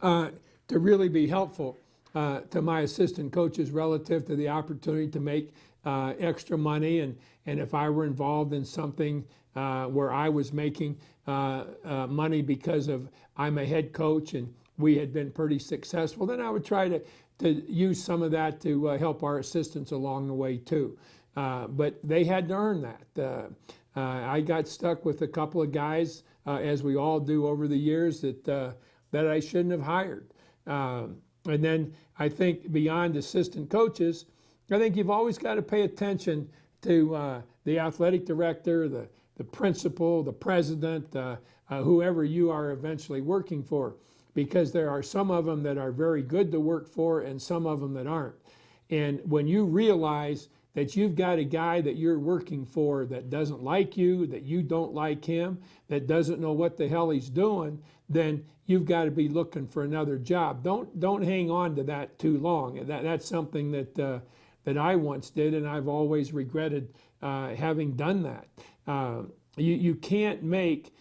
to really be helpful to my assistant coaches relative to the opportunity to make extra money, and if I were involved in something where I was making money because of I'm a head coach and we had been pretty successful, then I would try to use some of that to help our assistants along the way too. But they had to earn that. I got stuck with a couple of guys, as we all do over the years, that I shouldn't have hired. And then I think beyond assistant coaches, I think you've always got to pay attention to the athletic director, the principal, the president, whoever you are eventually working for, because there are some of them that are very good to work for and some of them that aren't. And when you realize that you've got a guy that you're working for that doesn't like you, that you don't like him, that doesn't know what the hell he's doing, then you've got to be looking for another job. Don't hang on to that too long. That's something that I once did, and I've always regretted having done that. You can't make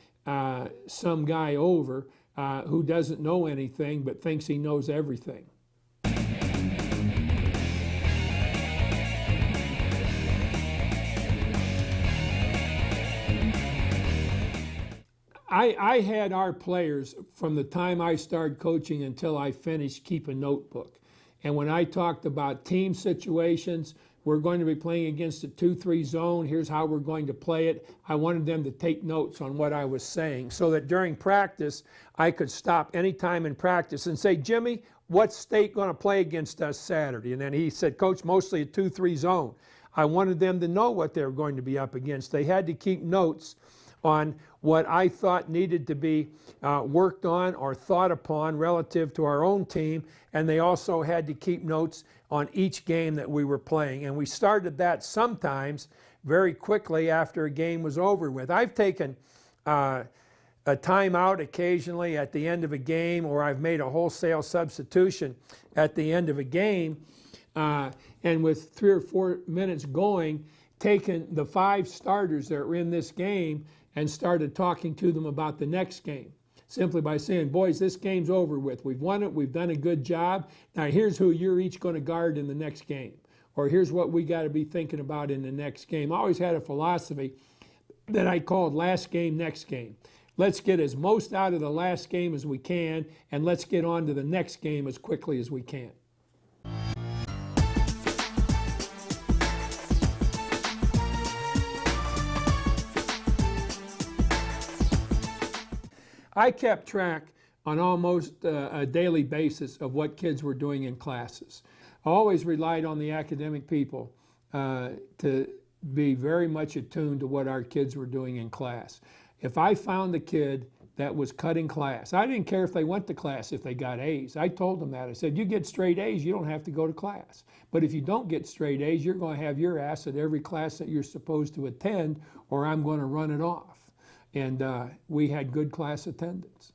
some guy over who doesn't know anything but thinks he knows everything. I had our players from the time I started coaching until I finished keep a notebook. And when I talked about team situations, we're going to be playing against a 2-3 zone, here's how we're going to play it. I wanted them to take notes on what I was saying so that during practice, I could stop anytime in practice and say, Jimmy, what's state going to play against us Saturday? And then he said, Coach, mostly a 2-3 zone. I wanted them to know what they were going to be up against. They had to keep notes on what I thought needed to be worked on or thought upon relative to our own team, and they also had to keep notes on each game that we were playing. And we started that sometimes very quickly after a game was over with. I've taken a timeout occasionally at the end of a game, or I've made a wholesale substitution at the end of a game, and with 3 or 4 minutes going, taken the 5 starters that were in this game and started talking to them about the next game. Simply by saying, boys, this game's over with. We've won it. We've done a good job. Now here's who you're each going to guard in the next game. Or here's what we got to be thinking about in the next game. I always had a philosophy that I called last game, next game. Let's get as most out of the last game as we can, and let's get on to the next game as quickly as we can. I kept track on almost a daily basis of what kids were doing in classes. I always relied on the academic people to be very much attuned to what our kids were doing in class. If I found a kid that was cutting class, I didn't care if they went to class if they got A's. I told them that. I said, you get straight A's, you don't have to go to class. But if you don't get straight A's, you're going to have your ass at every class that you're supposed to attend, or I'm going to run it off. And we had good class attendance.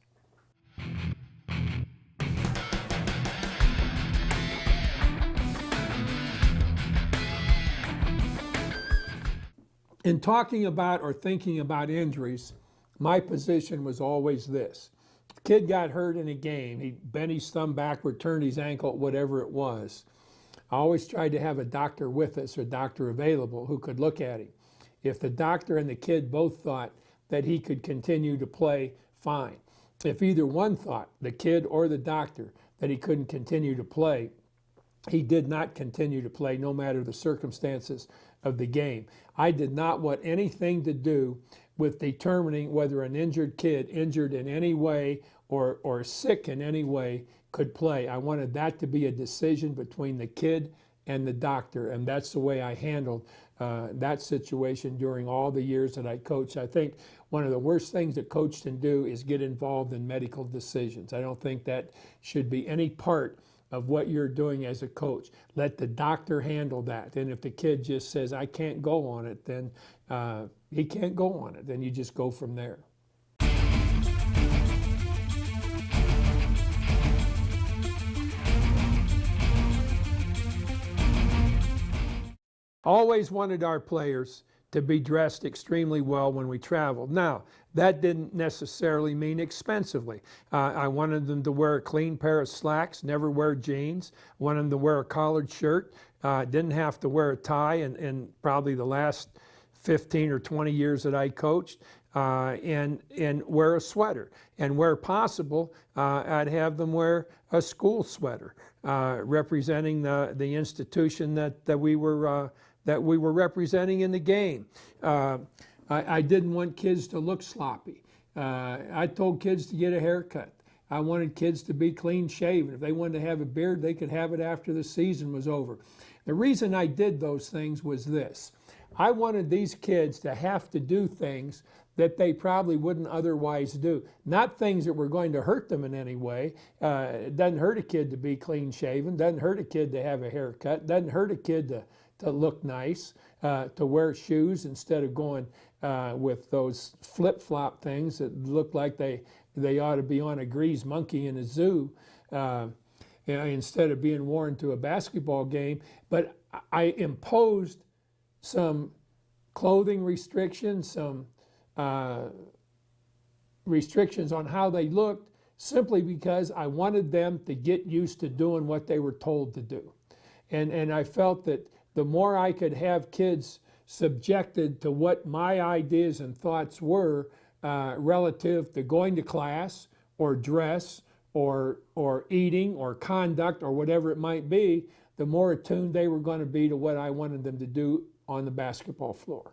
In talking about or thinking about injuries, my position was always this. If a kid got hurt in a game, he bent his thumb backward, turned his ankle, whatever it was, I always tried to have a doctor with us or doctor available who could look at him. If the doctor and the kid both thought that he could continue to play, fine. If either one thought, the kid or the doctor, that he couldn't continue to play, he did not continue to play no matter the circumstances of the game. I did not want anything to do with determining whether an injured kid, injured in any way or sick in any way, could play. I wanted that to be a decision between the kid and the doctor, and that's the way I handled that situation during all the years that I coached. I think one of the worst things a coach can do is get involved in medical decisions. I don't think that should be any part of what you're doing as a coach. Let the doctor handle that. And if the kid just says, I can't go on it, then he can't go on it. Then you just go from there. Always wanted our players to be dressed extremely well when we traveled. Now, that didn't necessarily mean expensively. I wanted them to wear a clean pair of slacks, never wear jeans. I wanted them to wear a collared shirt, didn't have to wear a tie in probably the last 15 or 20 years that I coached, and wear a sweater. And where possible, I'd have them wear a school sweater, representing the institution that we were representing in the game. I didn't want kids to look sloppy. I told kids to get a haircut. I wanted kids to be clean shaven. If they wanted to have a beard, they could have it after the season was over. The reason I did those things was this. I wanted these kids to have to do things that they probably wouldn't otherwise do. Not things that were going to hurt them in any way. It doesn't hurt a kid to be clean shaven, doesn't hurt a kid to have a haircut, doesn't hurt a kid to look nice, to wear shoes instead of going with those flip-flop things that look like they ought to be on a greased monkey in a zoo, instead of being worn to a basketball game. But I imposed some clothing restrictions, some restrictions on how they looked, simply because I wanted them to get used to doing what they were told to do. And I felt that the more I could have kids subjected to what my ideas and thoughts were relative to going to class or dress or eating or conduct or whatever it might be, the more attuned they were going to be to what I wanted them to do on the basketball floor.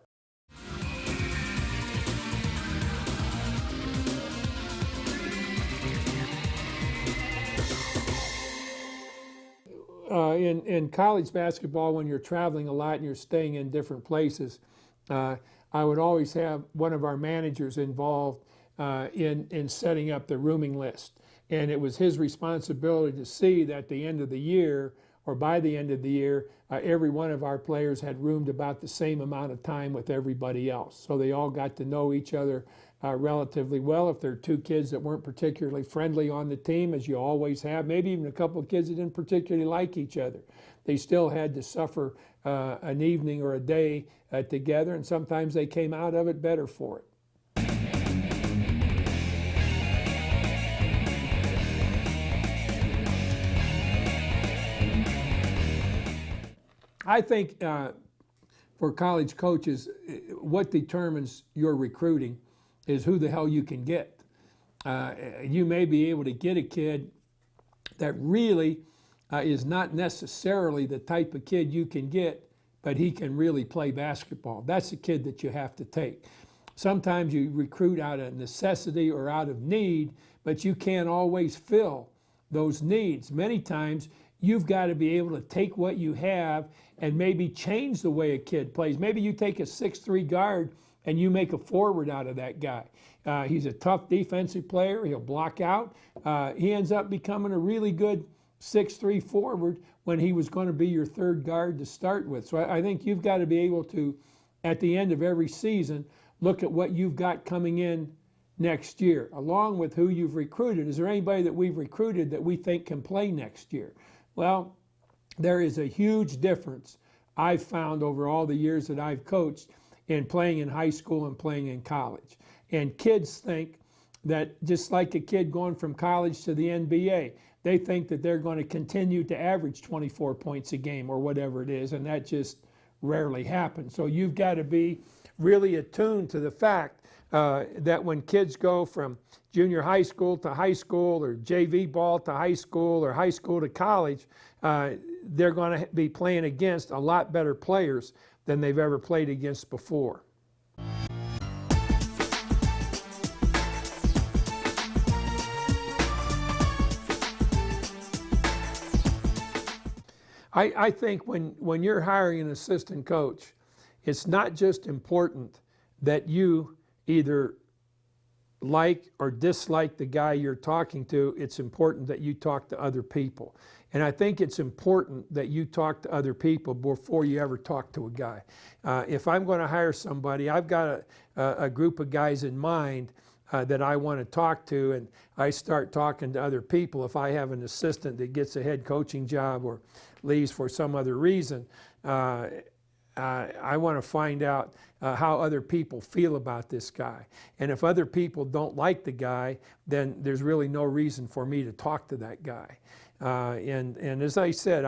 In college basketball, when you're traveling a lot and you're staying in different places, I would always have one of our managers involved in setting up the rooming list. And it was his responsibility to see that at the end of the year or by the end of the year, every one of our players had roomed about the same amount of time with everybody else. So they all got to know each other relatively well. If there are two kids that weren't particularly friendly on the team, as you always have, maybe even a couple of kids that didn't particularly like each other, they still had to suffer an evening or a day together, and sometimes they came out of it better for it. I think for college coaches, what determines your recruiting is who the hell you can get. You may be able to get a kid that really is not necessarily the type of kid you can get, but he can really play basketball. That's the kid that you have to take. Sometimes you recruit out of necessity or out of need, but you can't always fill those needs. Many times you've got to be able to take what you have and maybe change the way a kid plays. Maybe you take a 6'3" guard and you make a forward out of that guy. He's a tough defensive player. He'll block out. He ends up becoming a really good 6'3" forward when he was going to be your third guard to start with. So I think you've got to be able to, at the end of every season, look at what you've got coming in next year, along with who you've recruited. Is there anybody that we've recruited that we think can play next year? Well, there is a huge difference I've found over all the years that I've coached in playing in high school and playing in college. And kids think that just like a kid going from college to the NBA, they think that they're going to continue to average 24 points a game or whatever it is, and that just rarely happens. So you've got to be really attuned to the fact that when kids go from junior high school to high school, or JV ball to high school, or high school to college, they're going to be playing against a lot better players than they've ever played against before. I think when you're hiring an assistant coach, it's not just important that you either like or dislike the guy you're talking to, it's important that you talk to other people. And I think it's important that you talk to other people before you ever talk to a guy. If I'm going to hire somebody, I've got a group of guys in mind that I want to talk to, and I start talking to other people. If I have an assistant that gets a head coaching job or leaves for some other reason, I want to find out how other people feel about this guy. And if other people don't like the guy, then there's really no reason for me to talk to that guy. And as I said,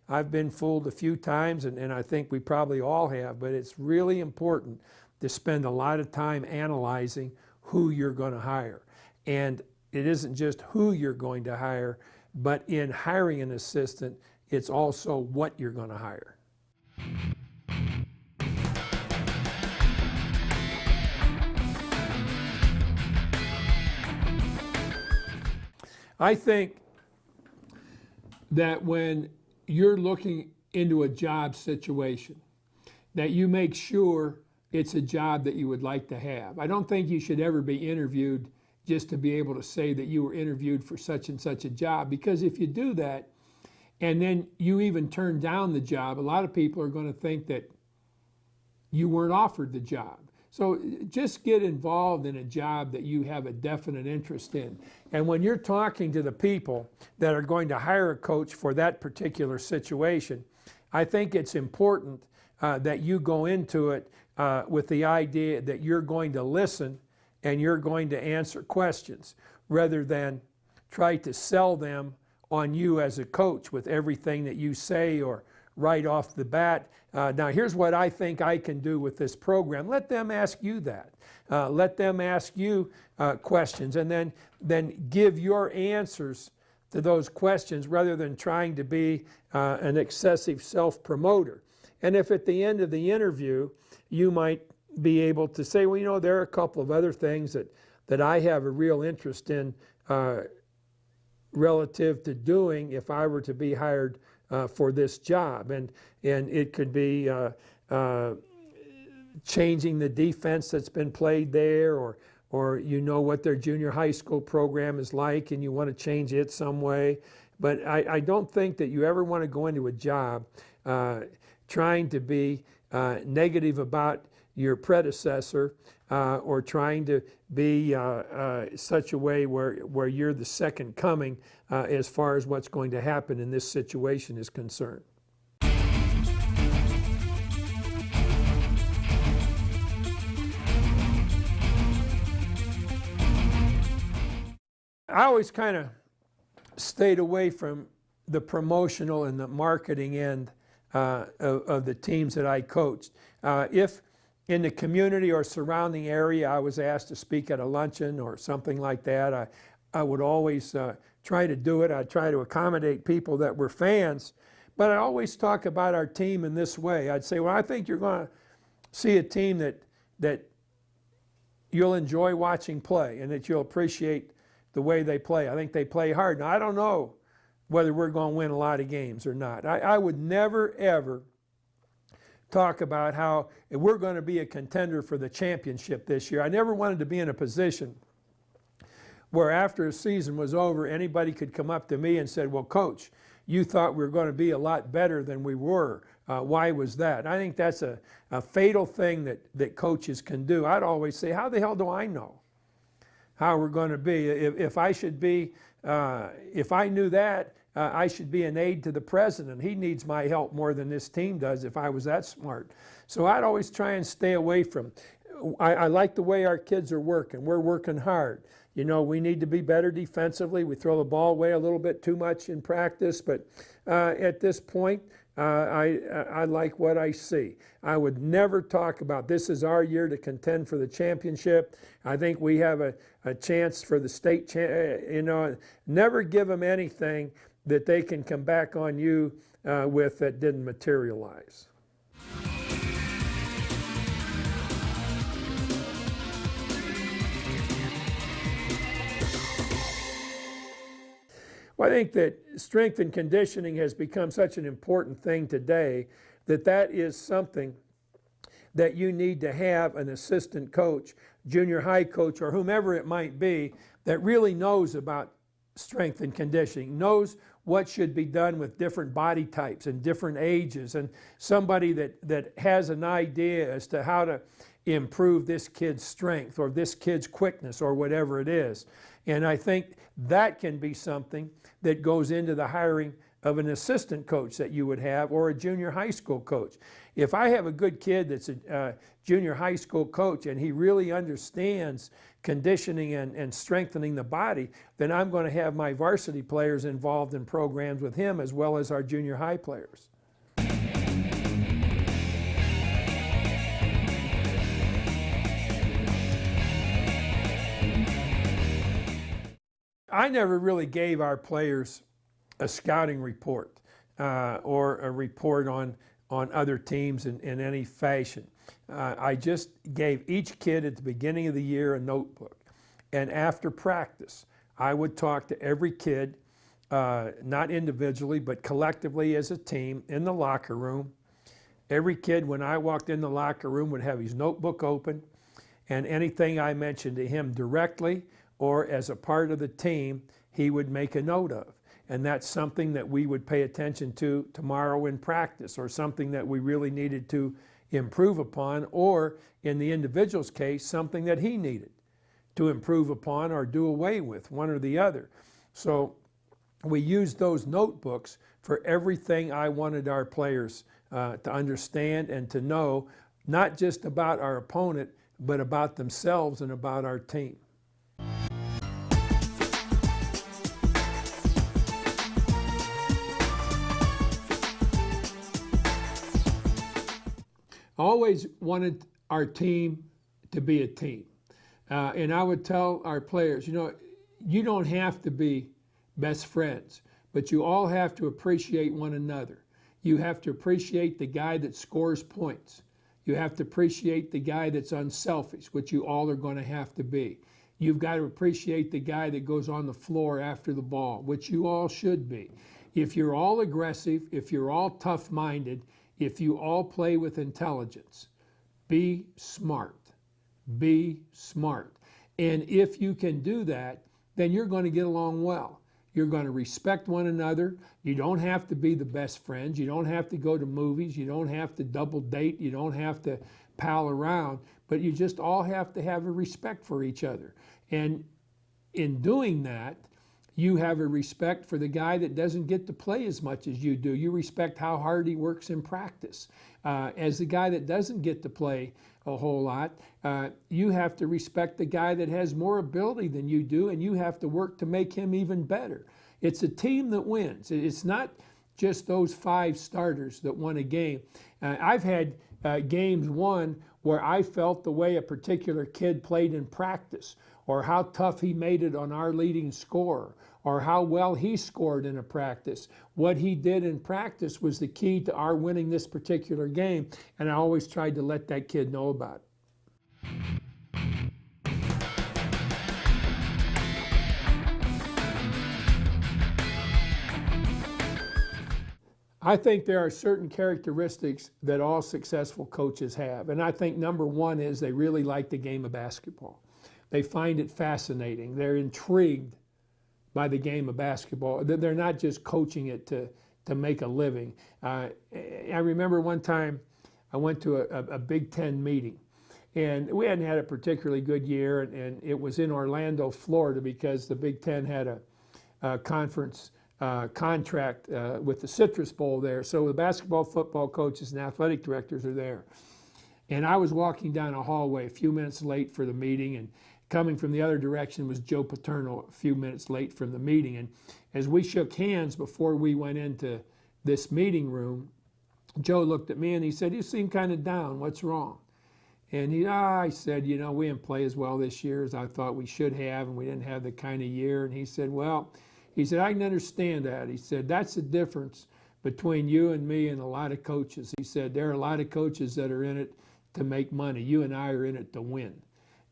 I've been fooled a few times, and I think we probably all have, but it's really important to spend a lot of time analyzing who you're going to hire. And it isn't just who you're going to hire, but in hiring an assistant, it's also what you're going to hire. I think that when you're looking into a job situation, that you make sure it's a job that you would like to have. I don't think you should ever be interviewed just to be able to say that you were interviewed for such and such a job, because if you do that and then you even turn down the job, a lot of people are going to think that you weren't offered the job. So just get involved in a job that you have a definite interest in. And when you're talking to the people that are going to hire a coach for that particular situation, I think it's important that you go into it with the idea that you're going to listen and you're going to answer questions, rather than try to sell them on you as a coach with everything that you say or right off the bat. Now here's what I think I can do with this program. Let them ask you that. Let them ask you questions, and then give your answers to those questions, rather than trying to be an excessive self-promoter. And if at the end of the interview you might be able to say, well, you know, there are a couple of other things that I have a real interest in relative to doing if I were to be hired for this job. And it could be changing the defense that's been played there, or you know what their junior high school program is like and you want to change it some way. But I don't think that you ever want to go into a job trying to be negative about your predecessor or trying to be such a way where you're the second coming as far as what's going to happen in this situation is concerned. I always kind of stayed away from the promotional and the marketing end of the teams that I coached. If in the community or surrounding area I was asked to speak at a luncheon or something like that, I would always try to do it. I'd try to accommodate people that were fans, but I always talk about our team in this way. I'd say, well, I think you're going to see a team that you'll enjoy watching play and that you'll appreciate the way they play. I think they play hard. Now, I don't know whether we're going to win a lot of games or not. I would never, ever talk about how we're going to be a contender for the championship this year. I never wanted to be in a position where after a season was over, anybody could come up to me and said, well, Coach, you thought we were going to be a lot better than we were. Why was that? And I think that's a fatal thing that coaches can do. I'd always say, how the hell do I know how we're going to be? If I should be, if I knew that, I should be an aide to the president. He needs my help more than this team does if I was that smart. So I'd always try and stay away from. I like the way our kids are working. We're working hard. You know, we need to be better defensively. We throw the ball away a little bit too much in practice, but at this point, I like what I see. I would never talk about this is our year to contend for the championship. I think we have a chance for the state, you know, never give them anything that they can come back on you with that didn't materialize. Well, I think that strength and conditioning has become such an important thing today that is something that you need to have an assistant coach, junior high coach, or whomever it might be that really knows about strength and conditioning, knows what should be done with different body types and different ages, and somebody that has an idea as to how to improve this kid's strength or this kid's quickness or whatever it is. And I think that can be something that goes into the hiring of an assistant coach that you would have or a junior high school coach. If I have a good kid that's a junior high school coach and he really understands conditioning and strengthening the body, then I'm going to have my varsity players involved in programs with him as well as our junior high players. I never really gave our players a scouting report or a report on other teams in any fashion. I just gave each kid at the beginning of the year a notebook. And after practice, I would talk to every kid, not individually, but collectively as a team in the locker room. Every kid, when I walked in the locker room, would have his notebook open, and anything I mentioned to him directly or as a part of the team, he would make a note of. And that's something that we would pay attention to tomorrow in practice, or something that we really needed to improve upon, or in the individual's case, something that he needed to improve upon or do away with, one or the other. So we used those notebooks for everything I wanted our players to understand and to know, not just about our opponent, but about themselves and about our team. I always wanted our team to be a team. And I would tell our players, you know, you don't have to be best friends, but you all have to appreciate one another. You have to appreciate the guy that scores points. You have to appreciate the guy that's unselfish, which you all are going to have to be. You've got to appreciate the guy that goes on the floor after the ball, which you all should be. If you're all aggressive, if you're all tough-minded, if you all play with intelligence, be smart. Be smart. And if you can do that, then you're going to get along well. You're going to respect one another. You don't have to be the best friends. You don't have to go to movies. You don't have to double date. You don't have to pal around. But you just all have to have a respect for each other. And in doing that, you have a respect for the guy that doesn't get to play as much as you do. You respect how hard he works in practice. As the guy that doesn't get to play a whole lot, you have to respect the guy that has more ability than you do, and you have to work to make him even better. It's a team that wins. It's not just those 5 starters that won a game. I've had games won where I felt the way a particular kid played in practice, or how tough he made it on our leading scorer, or how well he scored in a practice. What he did in practice was the key to our winning this particular game, and I always tried to let that kid know about it. I think there are certain characteristics that all successful coaches have, and I think number one is they really like the game of basketball. They find it fascinating. They're intrigued by the game of basketball. They're not just coaching it to make a living. I remember one time I went to a Big Ten meeting, and we hadn't had a particularly good year, and it was in Orlando, Florida, because the Big Ten had a conference contract with the Citrus Bowl there. So the basketball, football coaches, and athletic directors are there. And I was walking down a hallway a few minutes late for the meeting, and coming from the other direction was Joe Paterno a few minutes late from the meeting. And as we shook hands before we went into this meeting room, Joe looked at me and he said, "You seem kind of down. What's wrong?" And I said, "You know, we didn't play as well this year as I thought we should have, and we didn't have the kind of year." And he said, "Well," he said, "I can understand that." He said, "That's the difference between you and me and a lot of coaches." He said, "There are a lot of coaches that are in it to make money. You and I are in it to win."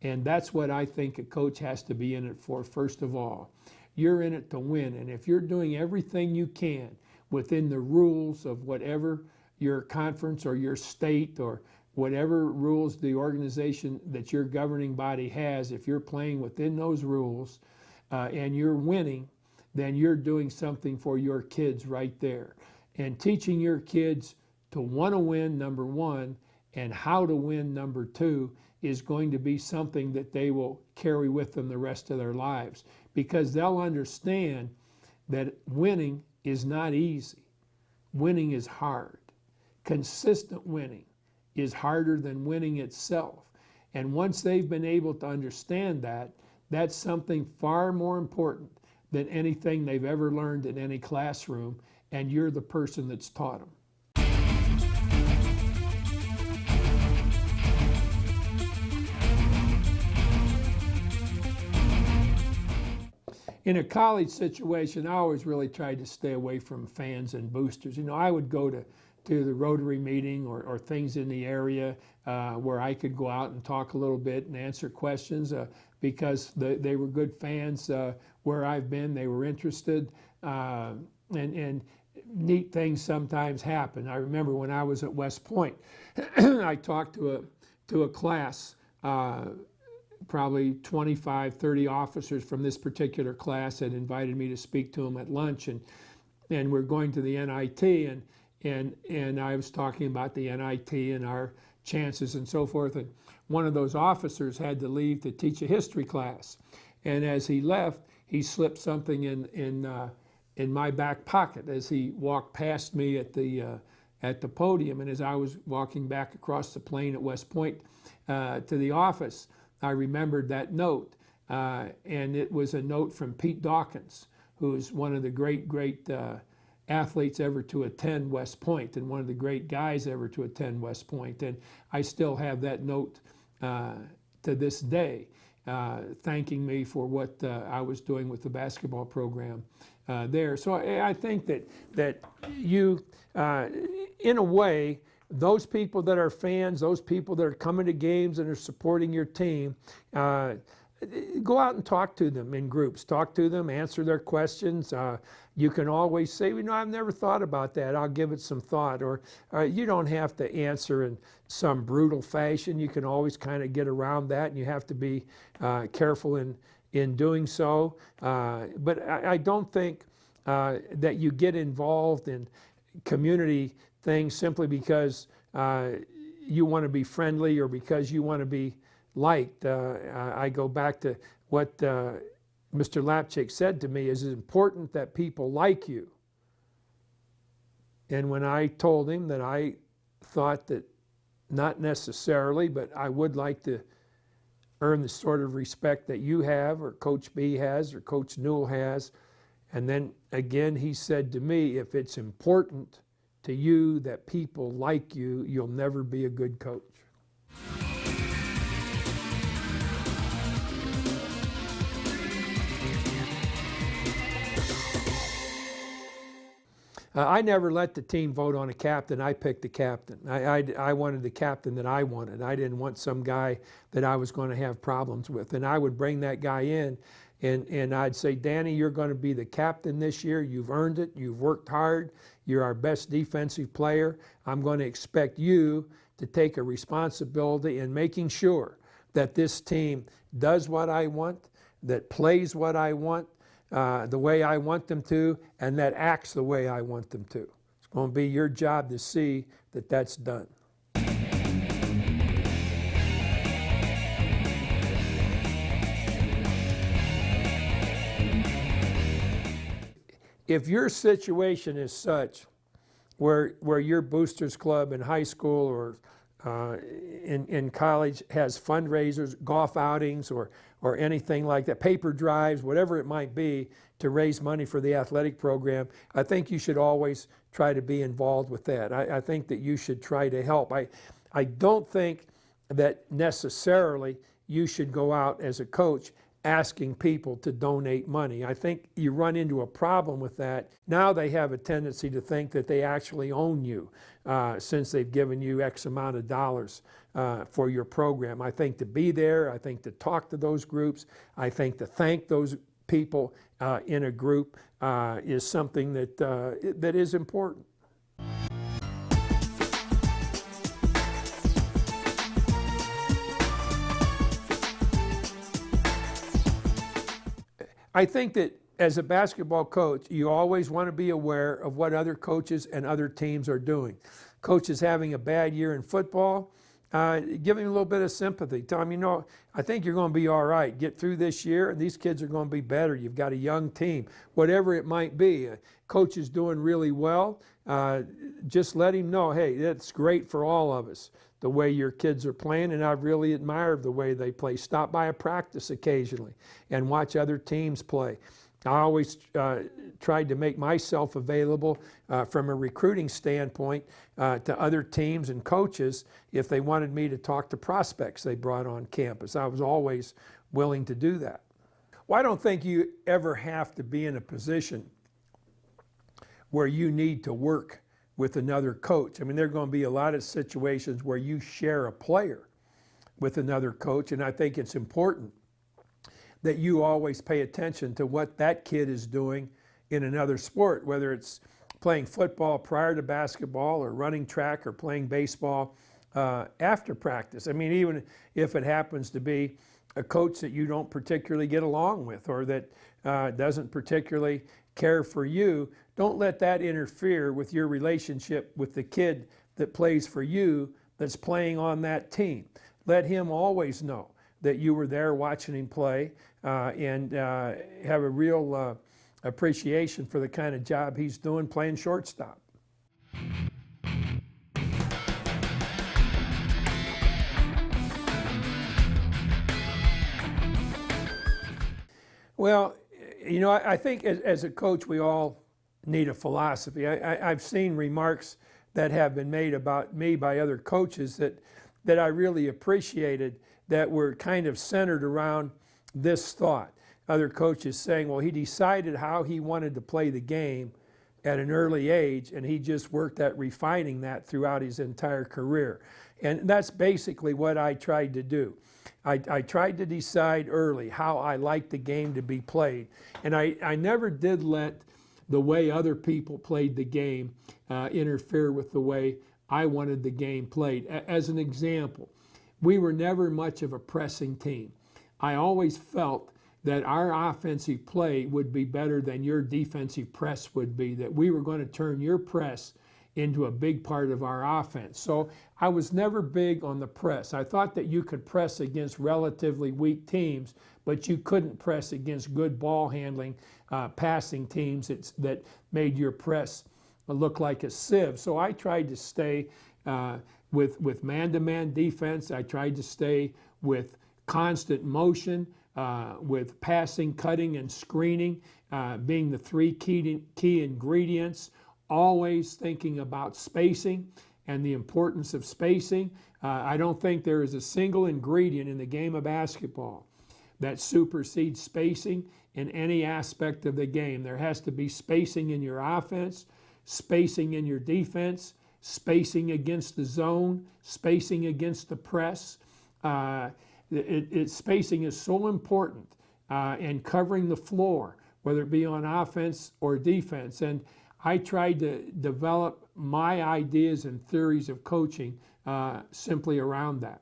And that's what I think a coach has to be in it for, first of all. You're in it to win. And if you're doing everything you can within the rules of whatever your conference or your state or whatever rules the organization that your governing body has, if you're playing within those rules and you're winning, then you're doing something for your kids right there. And teaching your kids to want to win, number one, and how to win, number two, is going to be something that they will carry with them the rest of their lives, because they'll understand that winning is not easy. Winning is hard. Consistent winning is harder than winning itself. And once they've been able to understand that, that's something far more important than anything they've ever learned in any classroom, and you're the person that's taught them. In a college situation, I always really tried to stay away from fans and boosters. You know, I would go to the Rotary meeting or things in the area where I could go out and talk a little bit and answer questions because they were good fans where I've been. They were interested, and neat things sometimes happen. I remember when I was at West Point, I talked to a class, probably 25, 30 officers from this particular class had invited me to speak to them at lunch, and we're going to the NIT, and I was talking about the NIT and our chances and so forth, and one of those officers had to leave to teach a history class, and as he left, he slipped something in my back pocket as he walked past me at the podium, and as I was walking back across the plain at West Point to the office, I remembered that note, and it was a note from Pete Dawkins, who is one of the great athletes ever to attend West Point and one of the great guys ever to attend West Point. And I still have that note to this day, thanking me for what I was doing with the basketball program there. So I think that you, in a way, those people that are fans, those people that are coming to games and are supporting your team, go out and talk to them in groups. Talk to them, answer their questions. You can always say, you know, I've never thought about that. I'll give it some thought. Or you don't have to answer in some brutal fashion. You can always kind of get around that, and you have to be careful in in doing so. But I don't think that you get involved in community things simply because you want to be friendly or because you want to be liked. I go back to what Mr. Lapchick said to me: is it important that people like you? And when I told him that I thought that not necessarily, but I would like to earn the sort of respect that you have, or Coach B has, or Coach Newell has. And then again, he said to me, if it's important to you that people like you, you'll never be a good coach. I never let the team vote on a captain. I picked the captain. I wanted the captain that I wanted. I didn't want some guy that I was going to have problems with. And I would bring that guy in and I'd say, Danny, you're going to be the captain this year. You've earned it. You've worked hard. You're our best defensive player. I'm going to expect you to take a responsibility in making sure that this team does what I want, that plays what I want, the way I want them to, and that acts the way I want them to. It's going to be your job to see that that's done. If your situation is such where your boosters club in high school or in college has fundraisers, golf outings, or anything like that, paper drives, whatever it might be, to raise money for the athletic program, I think you should always try to be involved with that. I think that you should try to help. I don't think that necessarily you should go out as a coach asking people to donate money. I think you run into a problem with that. Now they have a tendency to think that they actually own you since they've given you X amount of dollars for your program. I think to be there, I think to talk to those groups, I think to thank those people in a group is something that is important. I think that as a basketball coach, you always want to be aware of what other coaches and other teams are doing. Coach is having a bad year in football, give him a little bit of sympathy. Tell him, I think you're going to be all right. Get through this year, and these kids are going to be better. You've got a young team. Whatever it might be, coach is doing really well. Just let him know, hey, that's great for all of us, the way your kids are playing, and I really admire the way they play. Stop by a practice occasionally and watch other teams play. I always tried to make myself available from a recruiting standpoint to other teams and coaches if they wanted me to talk to prospects they brought on campus. I was always willing to do that. Well, I don't think you ever have to be in a position where you need to work with another coach. I mean, there are going to be a lot of situations where you share a player with another coach, and I think it's important that you always pay attention to what that kid is doing in another sport, whether it's playing football prior to basketball or running track or playing baseball after practice. I mean, even if it happens to be a coach that you don't particularly get along with or that doesn't particularly care for you, don't let that interfere with your relationship with the kid that plays for you that's playing on that team. Let him always know that you were there watching him play and have a real appreciation for the kind of job he's doing playing shortstop. Well, I think as a coach we all need a philosophy. I've seen remarks that have been made about me by other coaches that I really appreciated, that were kind of centered around this thought. Other coaches saying, well, he decided how he wanted to play the game at an early age, and he just worked at refining that throughout his entire career. And that's basically what I tried to do. I tried to decide early how I liked the game to be played. And I never did let the way other people played the game interfere with the way I wanted the game played. As an example, we were never much of a pressing team. I always felt that our offensive play would be better than your defensive press would be, that we were going to turn your press into a big part of our offense. So I was never big on the press. I thought that you could press against relatively weak teams, but you couldn't press against good ball handling, passing teams that made your press look like a sieve. So I tried to stay with man-to-man defense. I tried to stay with constant motion, with passing, cutting, and screening being the three key ingredients. Always thinking about spacing and the importance of spacing. I don't think there is a single ingredient in the game of basketball that supersedes spacing in any aspect of the game. There has to be spacing in your offense, spacing in your defense, spacing against the zone, spacing against the press. Spacing is so important, and covering the floor, whether it be on offense or defense. And I tried to develop my ideas and theories of coaching simply around that.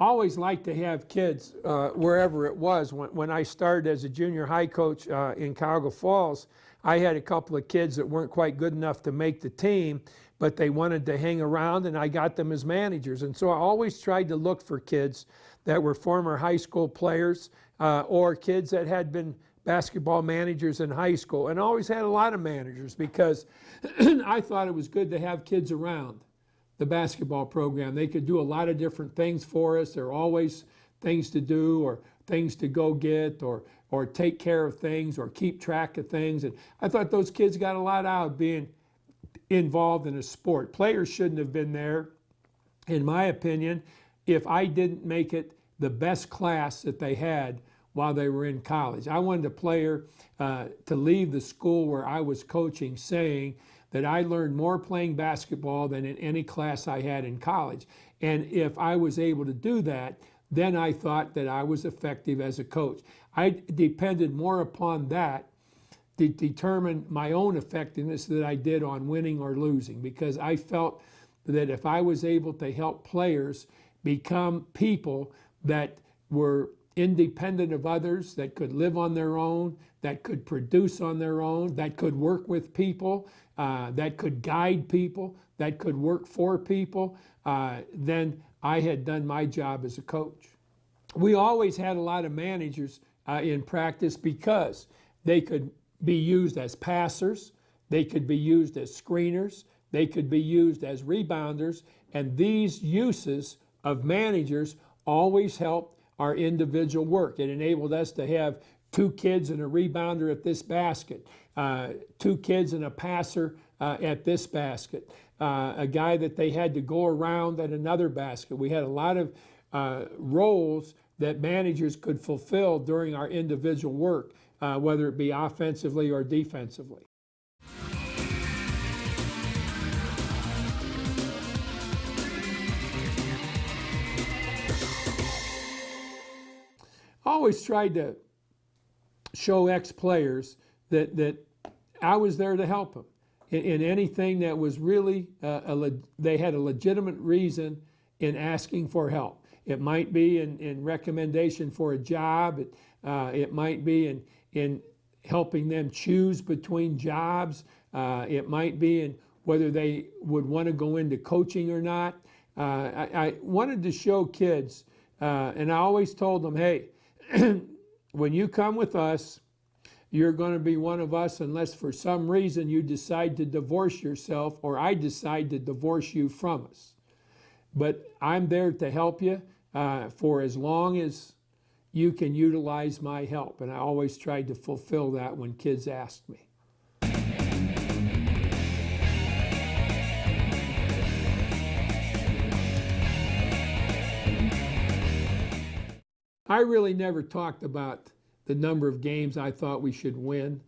I always liked to have kids wherever it was. When I started as a junior high coach in Cuyahoga Falls, I had a couple of kids that weren't quite good enough to make the team, but they wanted to hang around, and I got them as managers. And so I always tried to look for kids that were former high school players or kids that had been basketball managers in high school, and always had a lot of managers because I thought it was good to have kids around the basketball program. They could do a lot of different things for us. There are always things to do or things to go get or take care of things or keep track of things. And I thought those kids got a lot out of being involved in a sport. Players shouldn't have been there, in my opinion, if I didn't make it the best class that they had while they were in college. I wanted a player to leave the school where I was coaching saying that I learned more playing basketball than in any class I had in college. And if I was able to do that, then I thought that I was effective as a coach. I depended more upon that to determine my own effectiveness than I did on winning or losing, because I felt that if I was able to help players become people that were independent of others, that could live on their own, that could produce on their own, that could work with people, that could guide people, that could work for people, then I had done my job as a coach. We always had a lot of managers in practice because they could be used as passers, they could be used as screeners, they could be used as rebounders, and these uses of managers always helped our individual work. It enabled us to have 2 kids and a rebounder at this basket, 2 kids and a passer at this basket, a guy that they had to go around at another basket. We had a lot of roles that managers could fulfill during our individual work, whether it be offensively or defensively. I always tried to show ex-players that I was there to help them in anything that was really, they had a legitimate reason in asking for help. It might be in recommendation for a job. It might be in helping them choose between jobs. It might be in whether they would want to go into coaching or not. I wanted to show kids, and I always told them, hey, when you come with us, you're going to be one of us unless for some reason you decide to divorce yourself or I decide to divorce you from us. But I'm there to help you for as long as you can utilize my help. And I always tried to fulfill that when kids asked me. I really never talked about the number of games I thought we should win.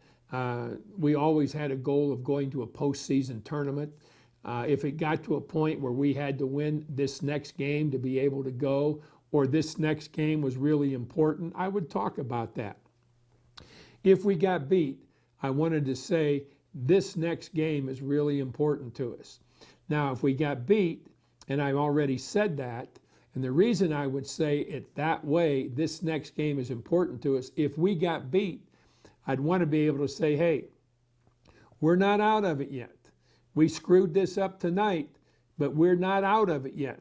We always had a goal of going to a postseason tournament. If it got to a point where we had to win this next game to be able to go, or this next game was really important, I would talk about that. If we got beat, I wanted to say this next game is really important to us. Now, if we got beat, and I've already said that, and the reason I would say it that way, this next game is important to us. If we got beat, I'd want to be able to say, hey, we're not out of it yet. We screwed this up tonight, but we're not out of it yet.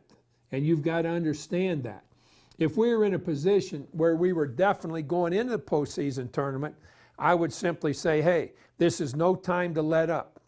And you've got to understand that. If we were in a position where we were definitely going into the postseason tournament, I would simply say, hey, this is no time to let up.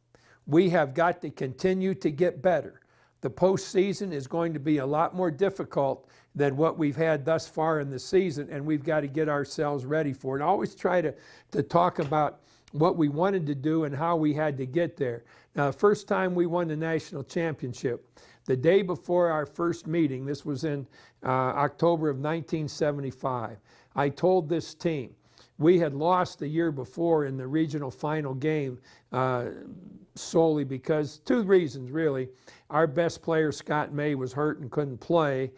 We have got to continue to get better. The postseason is going to be a lot more difficult than what we've had thus far in the season, and we've got to get ourselves ready for it. I always try to talk about what we wanted to do and how we had to get there. Now, the first time we won the national championship, the day before our first meeting, this was in October of 1975, I told this team, we had lost the year before in the regional final game solely because, two reasons really. Our best player, Scott May, was hurt and couldn't play,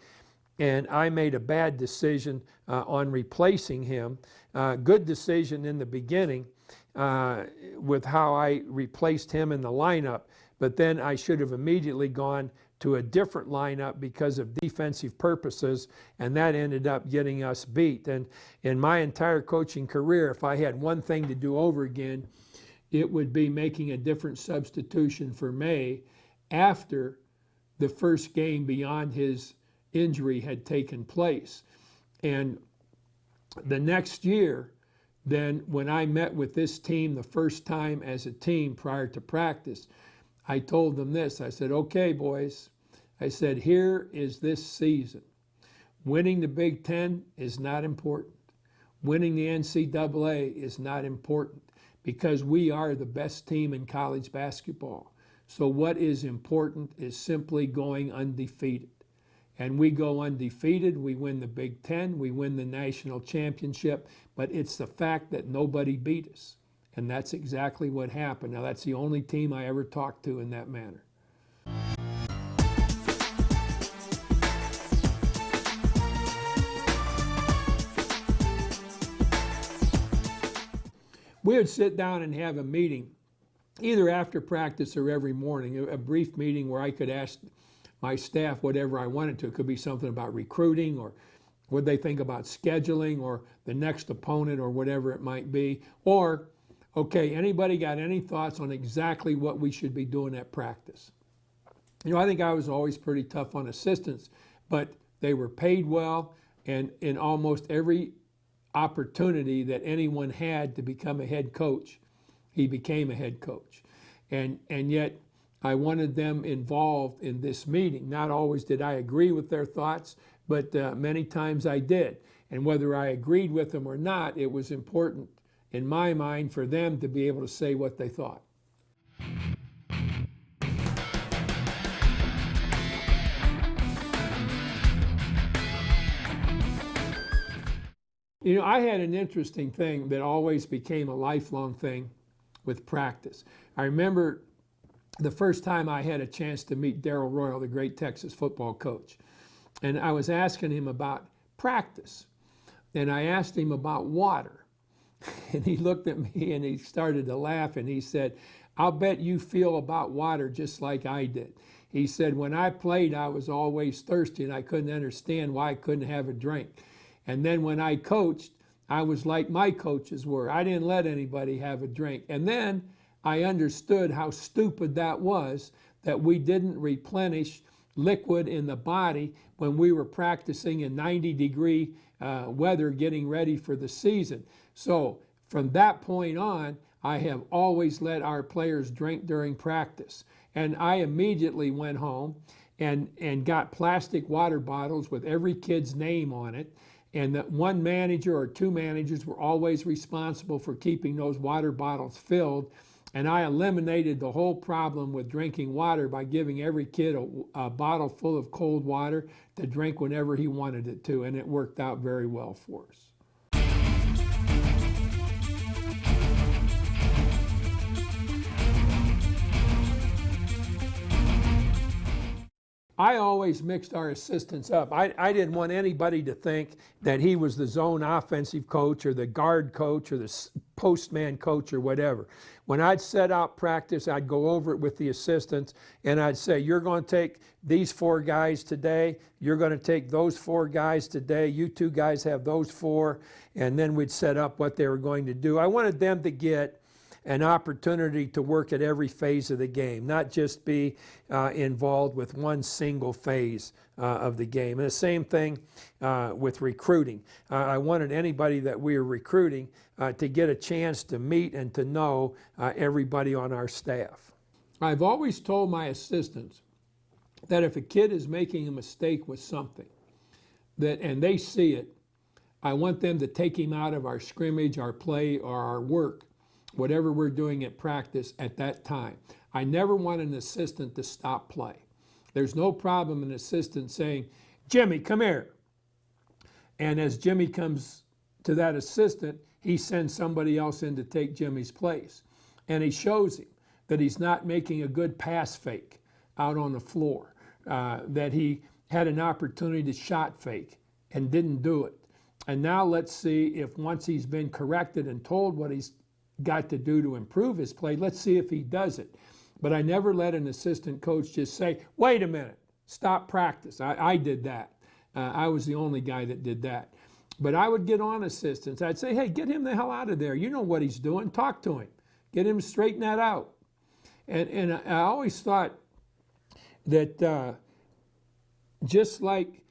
and I made a bad decision on replacing him. Good decision in the beginning with how I replaced him in the lineup, but then I should have immediately gone to a different lineup because of defensive purposes, and that ended up getting us beat. And in my entire coaching career, if I had one thing to do over again, it would be making a different substitution for May after the first game beyond his injury had taken place. And the next year, then when I met with this team the first time as a team prior to practice, I told them this. I said, okay, boys, I said, here is this season. Winning the Big Ten is not important. Winning the NCAA is not important because we are the best team in college basketball. So what is important is simply going undefeated. And we go undefeated, we win the Big Ten, we win the national championship, but it's the fact that nobody beat us. And that's exactly what happened. Now, that's the only team I ever talked to in that manner. We would sit down and have a meeting, either after practice or every morning, a brief meeting where I could ask my staff whatever I wanted to. It could be something about recruiting or what they think about scheduling or the next opponent or whatever it might be. Or, okay, anybody got any thoughts on exactly what we should be doing at practice? You know, I think I was always pretty tough on assistants, but they were paid well, and in almost every opportunity that anyone had to become a head coach, he became a head coach. And yet I wanted them involved in this meeting. Not always did I agree with their thoughts, but many times I did. And whether I agreed with them or not, it was important in my mind for them to be able to say what they thought. You know, I had an interesting thing that always became a lifelong thing with practice. I remember the first time I had a chance to meet Darrell Royal, the great Texas football coach, and I was asking him about practice. And I asked him about water. And he looked at me and he started to laugh and he said, I'll bet you feel about water just like I did. He said, when I played, I was always thirsty and I couldn't understand why I couldn't have a drink. And then when I coached, I was like my coaches were. I didn't let anybody have a drink. And then I understood how stupid that was, that we didn't replenish liquid in the body when we were practicing in 90-degree weather getting ready for the season. So from that point on, I have always let our players drink during practice. And I immediately went home and got plastic water bottles with every kid's name on it. And that one manager or two managers were always responsible for keeping those water bottles filled. And I eliminated the whole problem with drinking water by giving every kid a bottle full of cold water to drink whenever he wanted it to. And it worked out very well for us. I always mixed our assistants up. I didn't want anybody to think that he was the zone offensive coach or the guard coach or the postman coach or whatever. When I'd set out practice, I'd go over it with the assistants and I'd say, you're going to take these 4 guys today, you're going to take those 4 guys today, you 2 guys have those 4, and then we'd set up what they were going to do. I wanted them to get an opportunity to work at every phase of the game, not just be involved with one single phase of the game. And the same thing with recruiting. I wanted anybody that we were recruiting to get a chance to meet and to know everybody on our staff. I've always told my assistants that if a kid is making a mistake with something, and they see it, I want them to take him out of our scrimmage, our play, or our work, whatever we're doing at practice at that time. I never want an assistant to stop play. There's no problem an assistant saying, Jimmy, come here. And as Jimmy comes to that assistant, he sends somebody else in to take Jimmy's place. And he shows him that he's not making a good pass fake out on the floor, that he had an opportunity to shot fake and didn't do it. And now let's see if once he's been corrected and told what he's got to do to improve his play, let's see if he does it. But I never let an assistant coach just say, wait a minute, stop practice. I did that. I was the only guy that did that. But I would get on assistants. I'd say, hey, get him the hell out of there. You know what he's doing. Talk to him. Get him to straighten that out. And I always thought that just like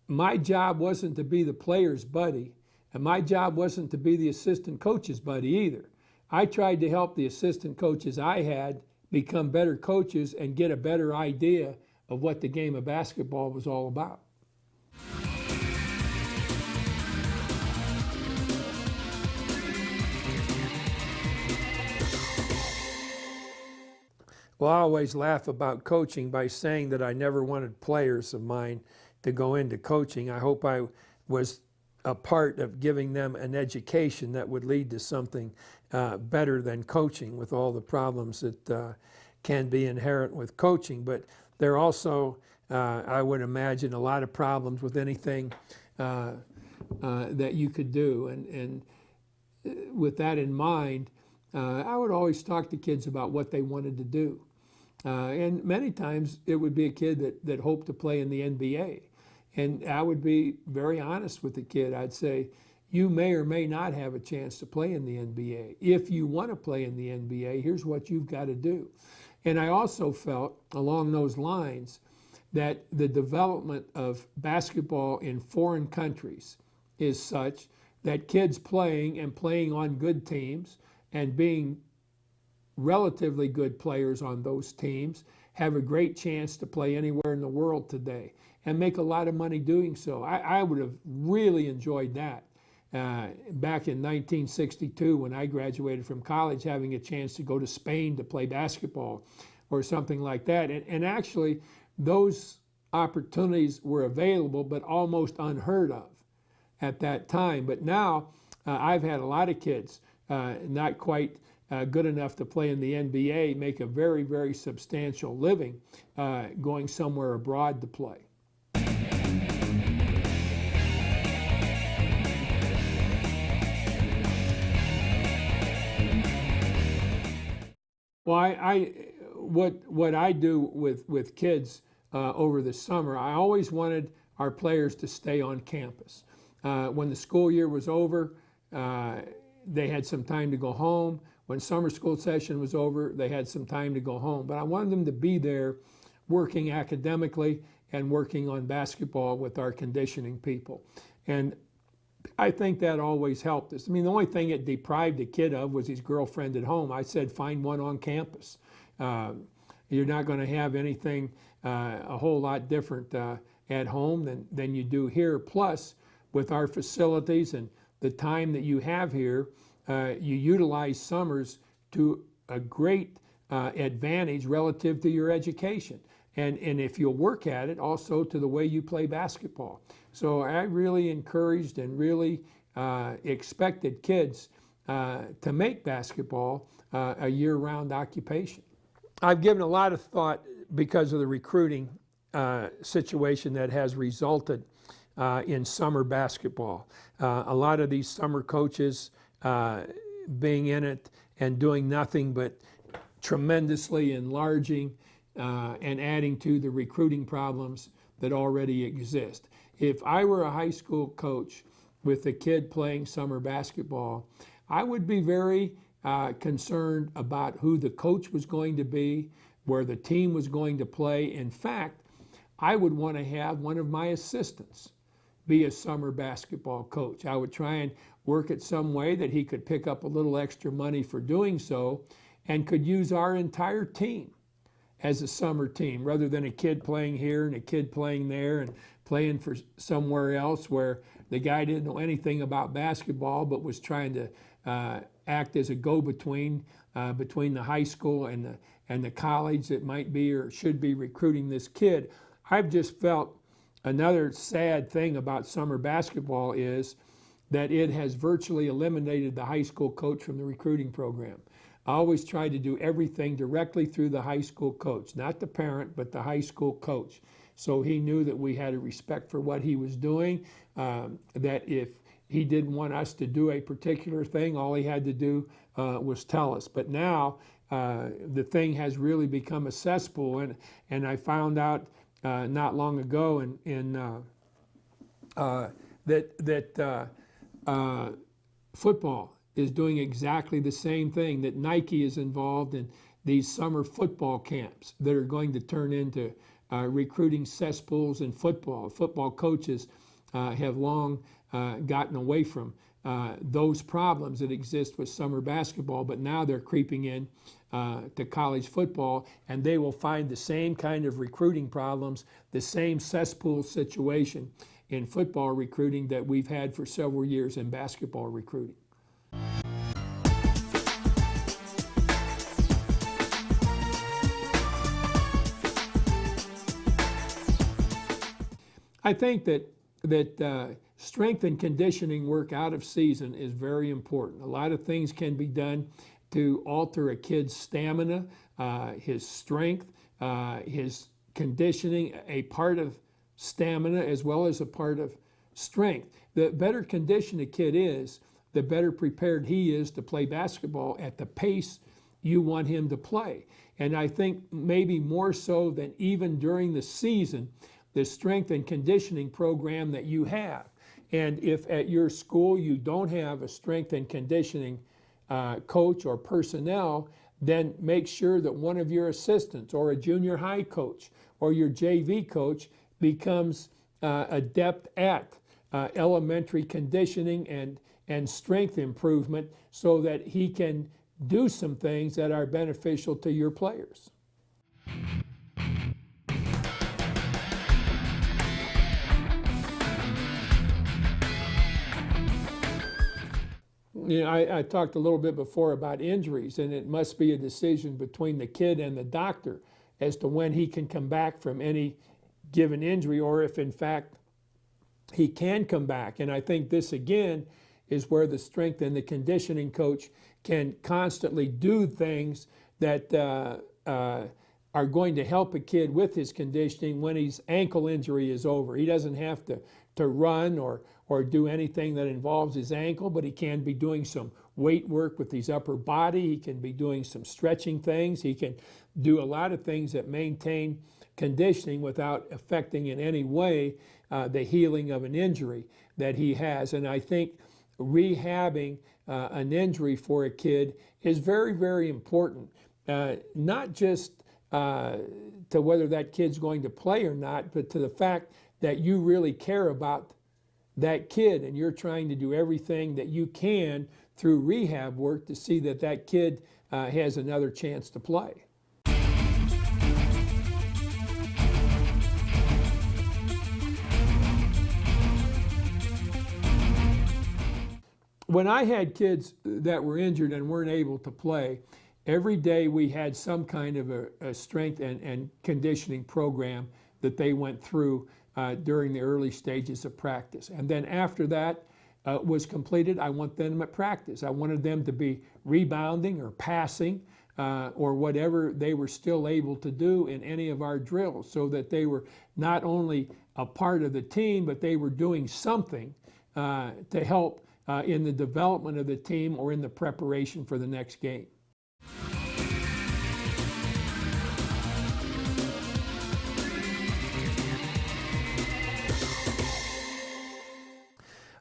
my job wasn't to be the player's buddy, and my job wasn't to be the assistant coach's buddy either. I tried to help the assistant coaches I had become better coaches and get a better idea of what the game of basketball was all about. Well, I always laugh about coaching by saying that I never wanted players of mine to go into coaching. I hope I was a part of giving them an education that would lead to something better than coaching, with all the problems that can be inherent with coaching. But there are also, I would imagine, a lot of problems with anything that you could do. And with that in mind, I would always talk to kids about what they wanted to do. And many times it would be a kid that hoped to play in the NBA. And I would be very honest with the kid. I'd say, you may or may not have a chance to play in the NBA. If you want to play in the NBA, here's what you've got to do. And I also felt along those lines that the development of basketball in foreign countries is such that kids playing and playing on good teams and being relatively good players on those teams have a great chance to play anywhere in the world today and make a lot of money doing so. I would have really enjoyed that back in 1962 when I graduated from college, having a chance to go to Spain to play basketball or something like that. And actually, those opportunities were available, but almost unheard of at that time. But now I've had a lot of kids not quite good enough to play in the NBA make a very, very substantial living going somewhere abroad to play. Well, what I do with kids over the summer, I always wanted our players to stay on campus. When the school year was over, they had some time to go home. When summer school session was over, they had some time to go home. But I wanted them to be there working academically and working on basketball with our conditioning people. And I think that always helped us. I mean, the only thing it deprived a kid of was his girlfriend at home. I said, find one on campus. You're not going to have anything a whole lot different at home than you do here. Plus, with our facilities and the time that you have here, you utilize summers to a great advantage relative to your education. And if you'll work at it, also to the way you play basketball. So I really encouraged and really expected kids to make basketball a year-round occupation. I've given a lot of thought, because of the recruiting situation that has resulted in summer basketball. A lot of these summer coaches being in it and doing nothing but tremendously enlarging and adding to the recruiting problems that already exist. If I were a high school coach with a kid playing summer basketball, I would be very concerned about who the coach was going to be, where the team was going to play. In fact, I would want to have one of my assistants be a summer basketball coach. I would try and work it some way that he could pick up a little extra money for doing so and could use our entire team as a summer team rather than a kid playing here and a kid playing there and playing for somewhere else where the guy didn't know anything about basketball but was trying to act as a go-between between the high school and the college that might be or should be recruiting this kid. I've just felt another sad thing about summer basketball is that it has virtually eliminated the high school coach from the recruiting program. I always tried to do everything directly through the high school coach, not the parent, but the high school coach. So he knew that we had a respect for what he was doing, that if he didn't want us to do a particular thing, all he had to do was tell us. But now the thing has really become a cesspool, and I found out not long ago that football is doing exactly the same thing, that Nike is involved in these summer football camps that are going to turn into recruiting cesspools in football. Football coaches have long gotten away from those problems that exist with summer basketball, but now they're creeping in to college football, and they will find the same kind of recruiting problems, the same cesspool situation in football recruiting that we've had for several years in basketball recruiting. I think that strength and conditioning work out of season is very important. A lot of things can be done to alter a kid's stamina, his strength, his conditioning, a part of stamina as well as a part of strength. The better conditioned a kid is, the better prepared he is to play basketball at the pace you want him to play. And I think maybe more so than even during the season, the strength and conditioning program that you have. And if at your school you don't have a strength and conditioning coach or personnel, then make sure that one of your assistants or a junior high coach or your JV coach becomes adept at elementary conditioning and strength improvement so that he can do some things that are beneficial to your players. You know, I talked a little bit before about injuries, and it must be a decision between the kid and the doctor as to when he can come back from any given injury, or if in fact he can come back. And I think this again is where the strength and the conditioning coach can constantly do things that are going to help a kid with his conditioning when his ankle injury is over. He doesn't have to run or do anything that involves his ankle, but he can be doing some weight work with his upper body. He can be doing some stretching things. He can do a lot of things that maintain conditioning without affecting in any way the healing of an injury that he has. And I think rehabbing an injury for a kid is very, very important, not just to whether that kid's going to play or not, but to the fact that you really care about that kid and you're trying to do everything that you can through rehab work to see that that kid has another chance to play. When I had kids that were injured and weren't able to play, every day we had some kind of a strength and conditioning program that they went through during the early stages of practice. And then after that was completed, I want them at practice. I wanted them to be rebounding or passing or whatever they were still able to do in any of our drills, so that they were not only a part of the team, but they were doing something to help in the development of the team or in the preparation for the next game.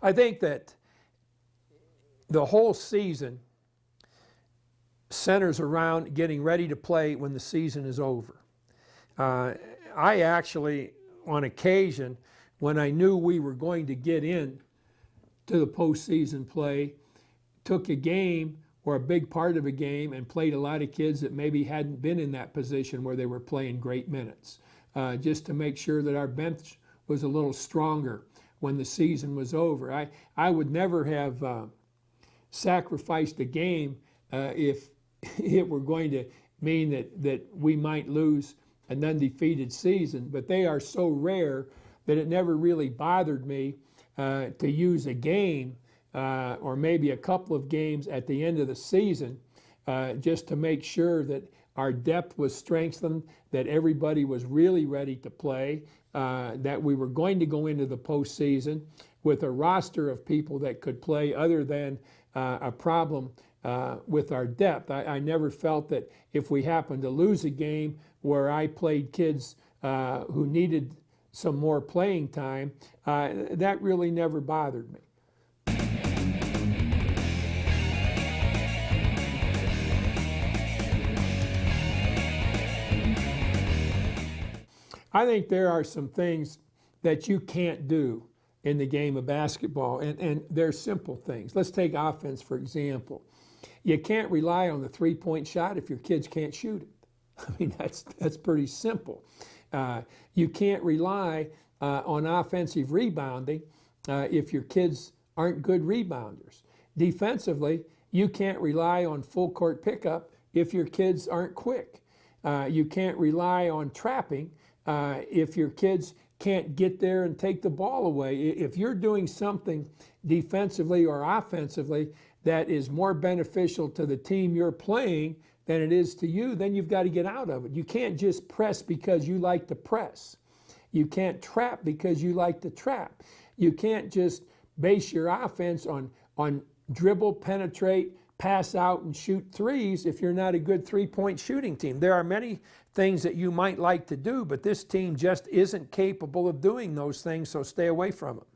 I think that the whole season centers around getting ready to play when the season is over. I actually, on occasion, when I knew we were going to get in to the postseason play, took a game or a big part of a game and played a lot of kids that maybe hadn't been in that position where they were playing great minutes, just to make sure that our bench was a little stronger when the season was over. I would never have sacrificed a game if it were going to mean that we might lose an undefeated season, but they are so rare that it never really bothered me to use a game or maybe a couple of games at the end of the season just to make sure that our depth was strengthened, that everybody was really ready to play, that we were going to go into the postseason with a roster of people that could play other than a problem with our depth. I never felt that if we happened to lose a game where I played kids who needed some more playing time, that really never bothered me. I think there are some things that you can't do in the game of basketball, and they're simple things. Let's take offense, for example. You can't rely on the three-point shot if your kids can't shoot it. I mean, that's pretty simple. You can't rely on offensive rebounding if your kids aren't good rebounders. Defensively, you can't rely on full court pickup if your kids aren't quick. You can't rely on trapping if your kids can't get there and take the ball away. If you're doing something defensively or offensively that is more beneficial to the team you're playing than it is to you, then you've got to get out of it. You can't just press because you like to press. You can't trap because you like to trap. You can't just base your offense on dribble, penetrate, pass out, and shoot threes if you're not a good three-point shooting team. There are many things that you might like to do, but this team just isn't capable of doing those things, so stay away from them.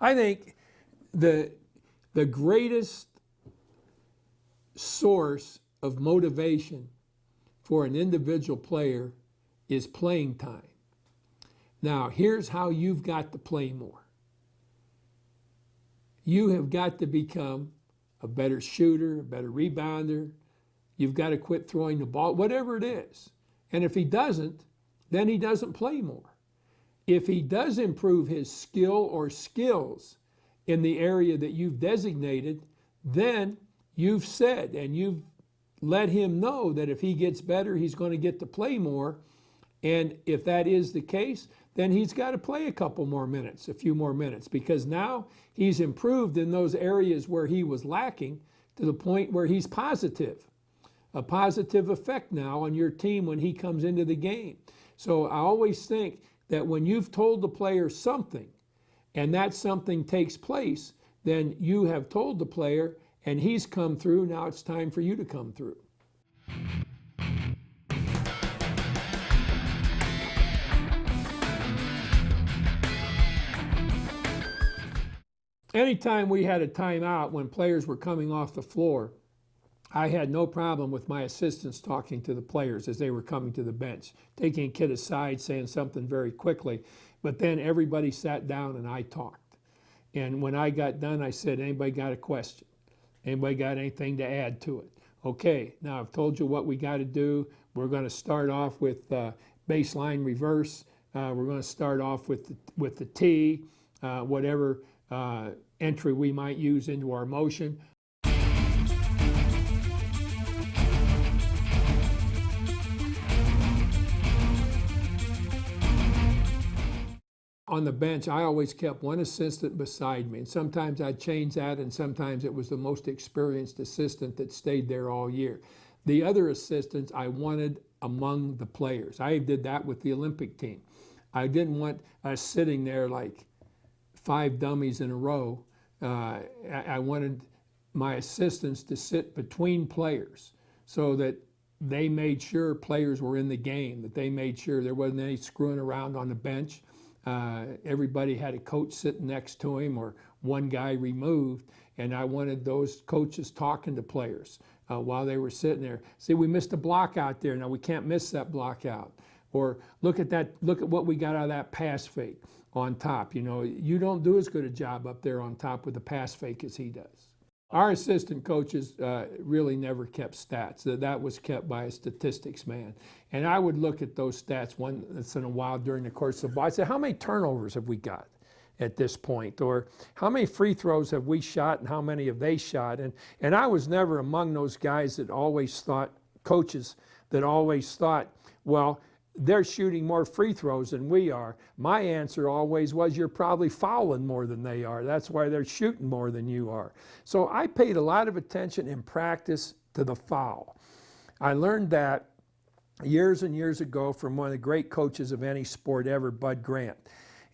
I think the greatest source of motivation for an individual player is playing time. Now, here's how you've got to play more. You have got to become a better shooter, a better rebounder. You've got to quit throwing the ball, whatever it is. And if he doesn't, then he doesn't play more. If he does improve his skill or skills in the area that you've designated, then you've said and you've let him know that if he gets better, he's going to get to play more. And if that is the case, then he's got to play a couple more minutes, a few more minutes, because now he's improved in those areas where he was lacking to the point where he's positive, a positive effect now on your team when he comes into the game. So I always think that when you've told the player something and that something takes place, then you have told the player and he's come through. Now it's time for you to come through. Anytime we had a timeout when players were coming off the floor, I had no problem with my assistants talking to the players as they were coming to the bench, taking a kid aside, saying something very quickly. But then everybody sat down and I talked. And when I got done, I said, anybody got a question? Anybody got anything to add to it? Okay, now I've told you what we got to do. We're going to start off with baseline reverse. We're going to start off with the T, whatever entry we might use into our motion. on the bench, I always kept one assistant beside me. And sometimes I'd change that, and sometimes it was the most experienced assistant that stayed there all year. The other assistants I wanted among the players. I did that with the Olympic team. I didn't want us sitting there like 5 dummies in a row. I wanted my assistants to sit between players so that they made sure players were in the game, that they made sure there wasn't any screwing around on the bench. Everybody had a coach sitting next to him or one guy removed, and I wanted those coaches talking to players while they were sitting there. See, we missed a block out there. Now we can't miss that block out. Or look at that. Look at what we got out of that pass fake on top. You know, you don't do as good a job up there on top with the pass fake as he does. Our assistant coaches really never kept stats. That was kept by a statistics man. And I would look at those stats once in a while during the course of the ball. I'd say, how many turnovers have we got at this point? Or how many free throws have we shot and how many have they shot? And I was never among those guys that always thought, coaches that always thought, well, they're shooting more free throws than we are. My answer always was, you're probably fouling more than they are. That's why they're shooting more than you are. So I paid a lot of attention in practice to the foul. I learned that years and years ago from one of the great coaches of any sport ever, Bud Grant.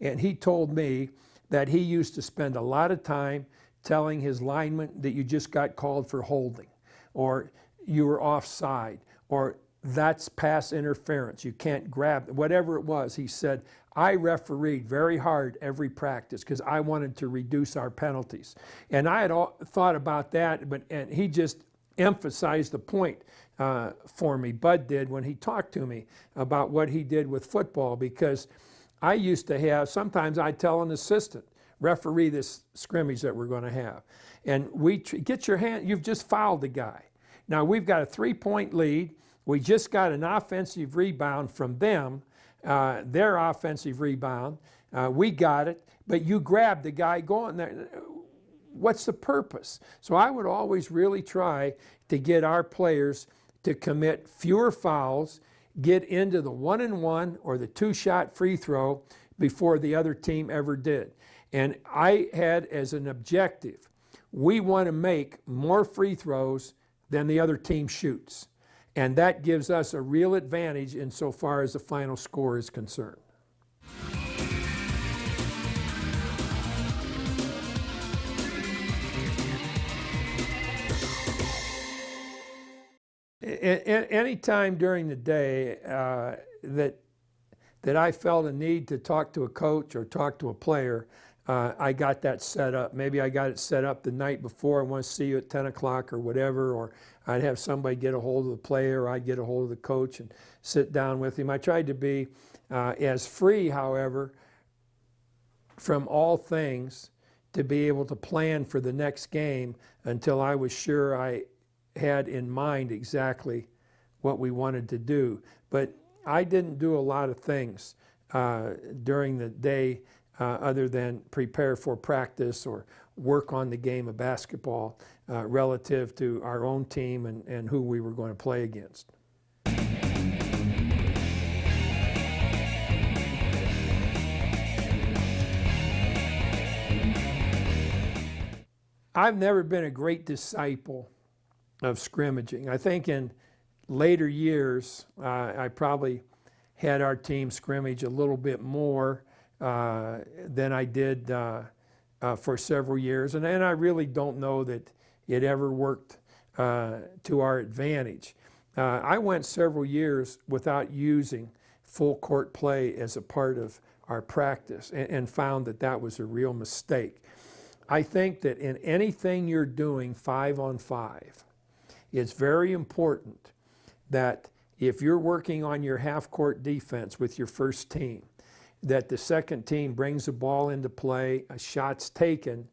And he told me that he used to spend a lot of time telling his linemen that you just got called for holding, or you were offside, or that's pass interference. You can't grab, whatever it was. He said, I refereed very hard every practice because I wanted to reduce our penalties. And I had thought about that, and he just emphasized the point for me, Bud did, when he talked to me about what he did with football, because I used to have, sometimes I'd tell an assistant, referee this scrimmage that we're going to have. And get your hand, you've just fouled the guy. Now we've got a 3-point lead. We just got an offensive rebound from them, their offensive rebound. We got it, but you grabbed the guy going there. What's the purpose? So I would always really try to get our players to commit fewer fouls, get into the 1-and-1 or the 2-shot free throw before the other team ever did. And I had as an objective, we want to make more free throws than the other team shoots. And that gives us a real advantage insofar as the final score is concerned. Any time during the day that I felt a need to talk to a coach or talk to a player, I got that set up. Maybe I got it set up the night before. I want to see you at 10 o'clock or whatever, or I'd have somebody get a hold of the player, or I'd get a hold of the coach and sit down with him. I tried to be as free, however, from all things to be able to plan for the next game until I was sure I had in mind exactly what we wanted to do. But I didn't do a lot of things during the day other than prepare for practice or work on the game of basketball relative to our own team and who we were going to play against. I've never been a great disciple of scrimmaging. I think in later years, I probably had our team scrimmage a little bit more than I did for several years. And I really don't know that it ever worked to our advantage. I went several years without using full court play as a part of our practice and found that that was a real mistake. I think that in anything you're doing 5-on-5, it's very important that if you're working on your half-court defense with your first team, that the second team brings the ball into play, a shot's taken,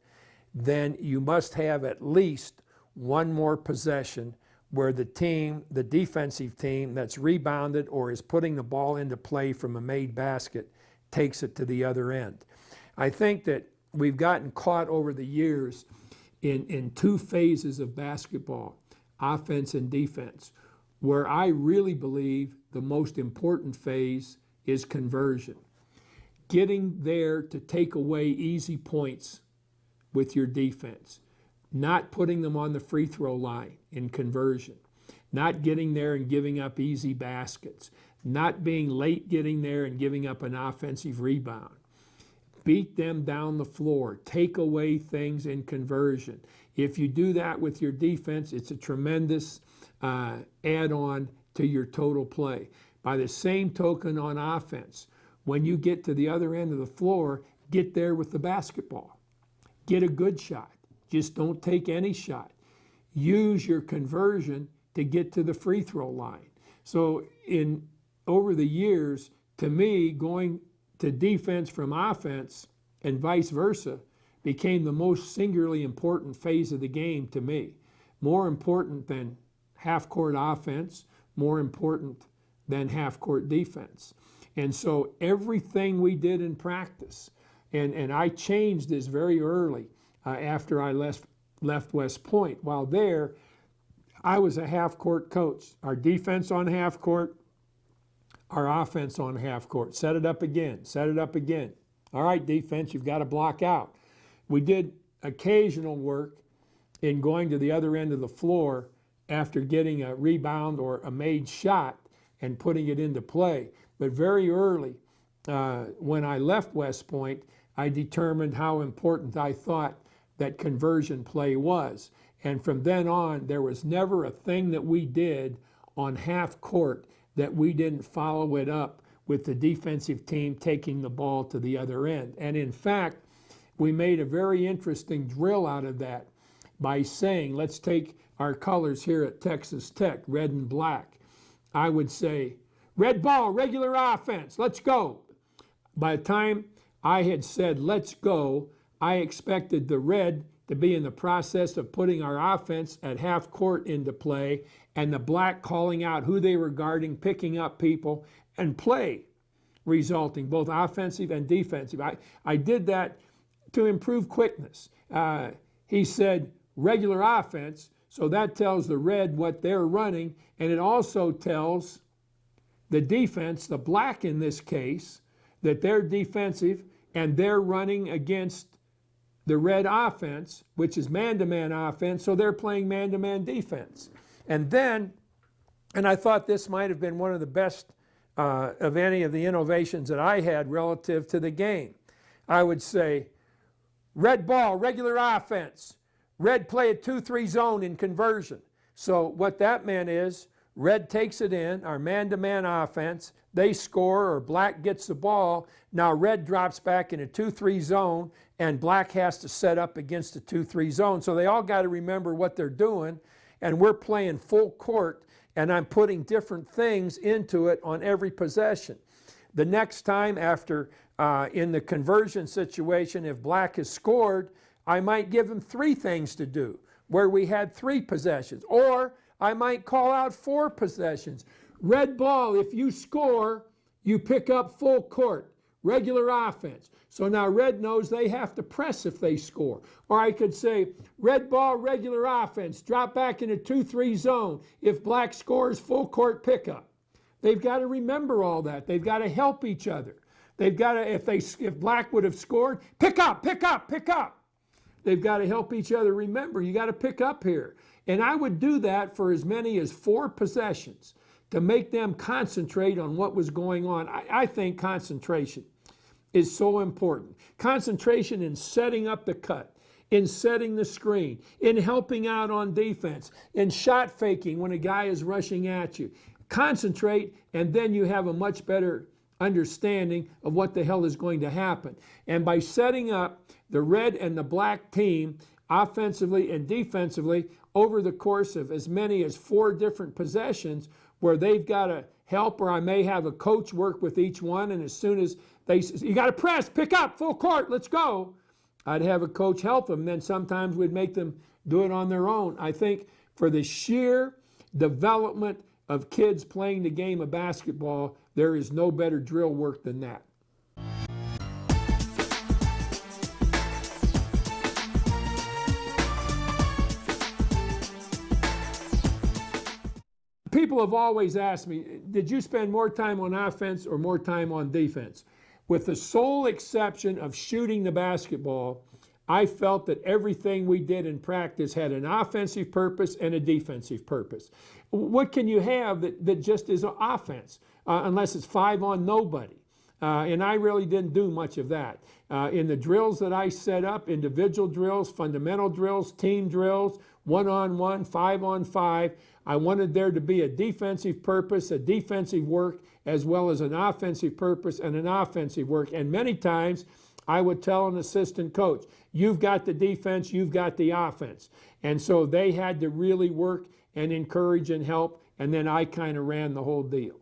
then you must have at least one more possession where the defensive team that's rebounded or is putting the ball into play from a made basket takes it to the other end. I think that we've gotten caught over the years in two phases of basketball, offense and defense, where I really believe the most important phase is conversion. getting there to take away easy points with your defense, not putting them on the free throw line in conversion, not getting there and giving up easy baskets, not being late getting there and giving up an offensive rebound. Beat them down the floor. Take away things in conversion. If you do that with your defense, it's a tremendous add-on to your total play. By the same token on offense, when you get to the other end of the floor, get there with the basketball. Get a good shot. Just don't take any shot. Use your conversion to get to the free throw line. So over the years, to me, going to defense from offense and vice versa became the most singularly important phase of the game to me. More important than half-court offense, more important than half-court defense. And so everything we did in practice, and I changed this very early after I left West Point. While there, I was a half-court coach. Our defense on half-court, our offense on half-court. Set it up again, set it up again. All right, defense, you've got to block out. We did occasional work in going to the other end of the floor after getting a rebound or a made shot and putting it into play. But very early, when I left West Point, I determined how important I thought that conversion play was. And from then on, there was never a thing that we did on half court that we didn't follow it up with the defensive team taking the ball to the other end. And in fact, we made a very interesting drill out of that by saying, let's take our colors here at Texas Tech, red and black. I would say, red ball, regular offense, let's go. By the time I had said, let's go, I expected the red to be in the process of putting our offense at half court into play, and the black calling out who they were guarding, picking up people, and play resulting, both offensive and defensive. I did that to improve quickness. He said regular offense, so that tells the red what they're running, and it also tells the defense, the black in this case, that they're defensive and they're running against the red offense, which is man-to-man offense, so they're playing man-to-man defense. And then, and I thought this might have been one of the best of any of the innovations that I had relative to the game. I would say, red ball, regular offense. Red play a 2-3 zone in conversion. So what that meant is, red takes it in, our man-to-man offense, they score or black gets the ball. Now red drops back in a 2-3 zone and black has to set up against a 2-3 zone. So they all got to remember what they're doing, and we're playing full court, and I'm putting different things into it on every possession. The next time after, in the conversion situation, if black has scored, I might give him 3 things to do where we had 3 possessions. Or I might call out 4 possessions. Red ball, if you score, you pick up full court, regular offense. So now red knows they have to press if they score. Or I could say, red ball, regular offense, drop back in a 2-3 zone. If black scores, full court pickup. They've got to remember all that. They've got to help each other. They've got to, if black would have scored, pick up, pick up, pick up. They've got to help each other remember, you got to pick up here. And I would do that for as many as 4 possessions to make them concentrate on what was going on. I think concentration is so important. Concentration in setting up the cut, in setting the screen, in helping out on defense, in shot faking when a guy is rushing at you. Concentrate, and then you have a much better understanding of what the hell is going to happen. And by setting up the red and the black team offensively and defensively over the course of as many as 4 different possessions where they've got to help, or I may have a coach work with each one, and as soon as they say, you got to press, pick up, full court, let's go, I'd have a coach help them. Then sometimes we'd make them do it on their own. I think for the sheer development of kids playing the game of basketball, there is no better drill work than that. People have always asked me, did you spend more time on offense or more time on defense? With the sole exception of shooting the basketball, I felt that everything we did in practice had an offensive purpose and a defensive purpose. What can you have that just is an offense, unless it's 5 on nobody? And I really didn't do much of that. In the drills that I set up, individual drills, fundamental drills, team drills, 1-on-1, 5-on-5, I wanted there to be a defensive purpose, a defensive work, as well as an offensive purpose and an offensive work. And many times I would tell an assistant coach, you've got the defense, you've got the offense. And so they had to really work and encourage and help, and then I kind of ran the whole deal.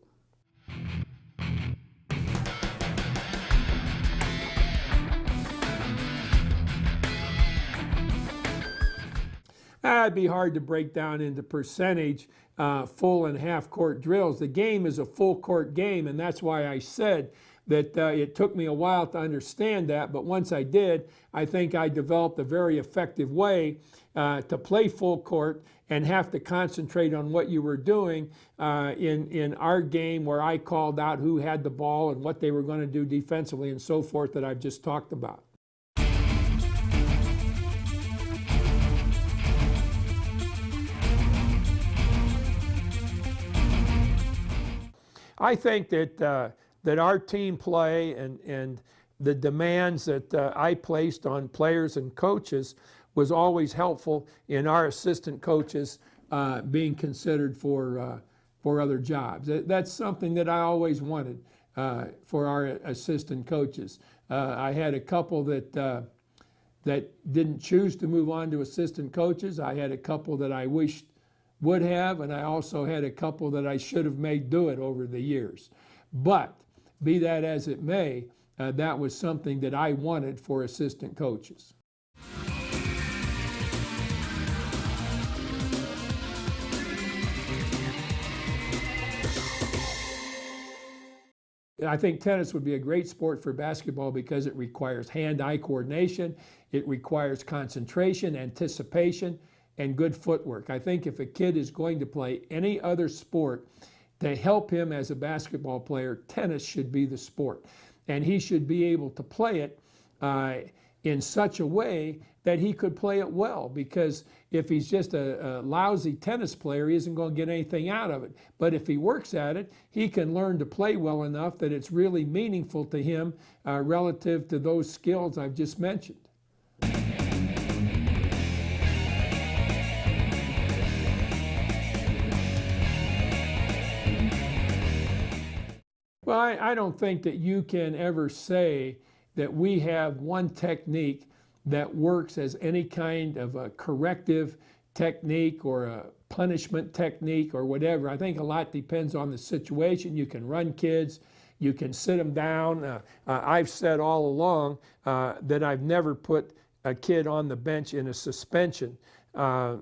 It'd be hard to break down into percentage full and half court drills. The game is a full court game, and that's why I said that it took me a while to understand that, but once I did, I think I developed a very effective way to play full court and have to concentrate on what you were doing in our game, where I called out who had the ball and what they were going to do defensively and so forth that I've just talked about. I think that our team play and the demands that I placed on players and coaches was always helpful in our assistant coaches being considered for other jobs. That's something that I always wanted for our assistant coaches. I had a couple that didn't choose to move on to assistant coaches. I had a couple that I wished would have, and I also had a couple that I should have made do it over the years. But be that as it may, that was something that I wanted for assistant coaches. I think tennis would be a great sport for basketball because it requires hand-eye coordination, it requires concentration, anticipation, and good footwork. I think if a kid is going to play any other sport to help him as a basketball player, tennis should be the sport. And he should be able to play it in such a way that he could play it well, because if he's just a lousy tennis player, he isn't going to get anything out of it. But if he works at it, he can learn to play well enough that it's really meaningful to him relative to those skills I've just mentioned. Well, I don't think that you can ever say that we have one technique that works as any kind of a corrective technique or a punishment technique or whatever. I think a lot depends on the situation. You can run kids, you can sit them down. I've said all along that I've never put a kid on the bench in a suspension other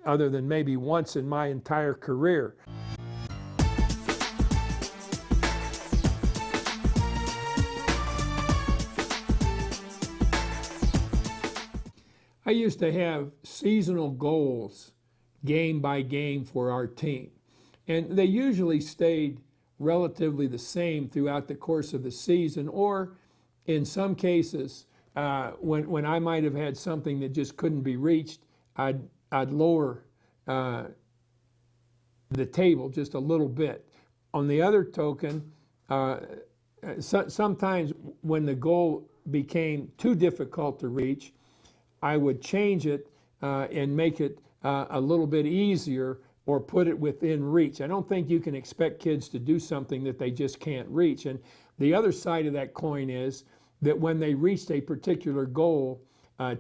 than maybe once in my entire career. I used to have seasonal goals, game by game, for our team. And they usually stayed relatively the same throughout the course of the season, or in some cases, when I might have had something that just couldn't be reached, I'd lower the table just a little bit. On the other token, sometimes when the goal became too difficult to reach, I would change it and make it a little bit easier or put it within reach. I don't think you can expect kids to do something that they just can't reach. And the other side of that coin is that when they reached a particular goal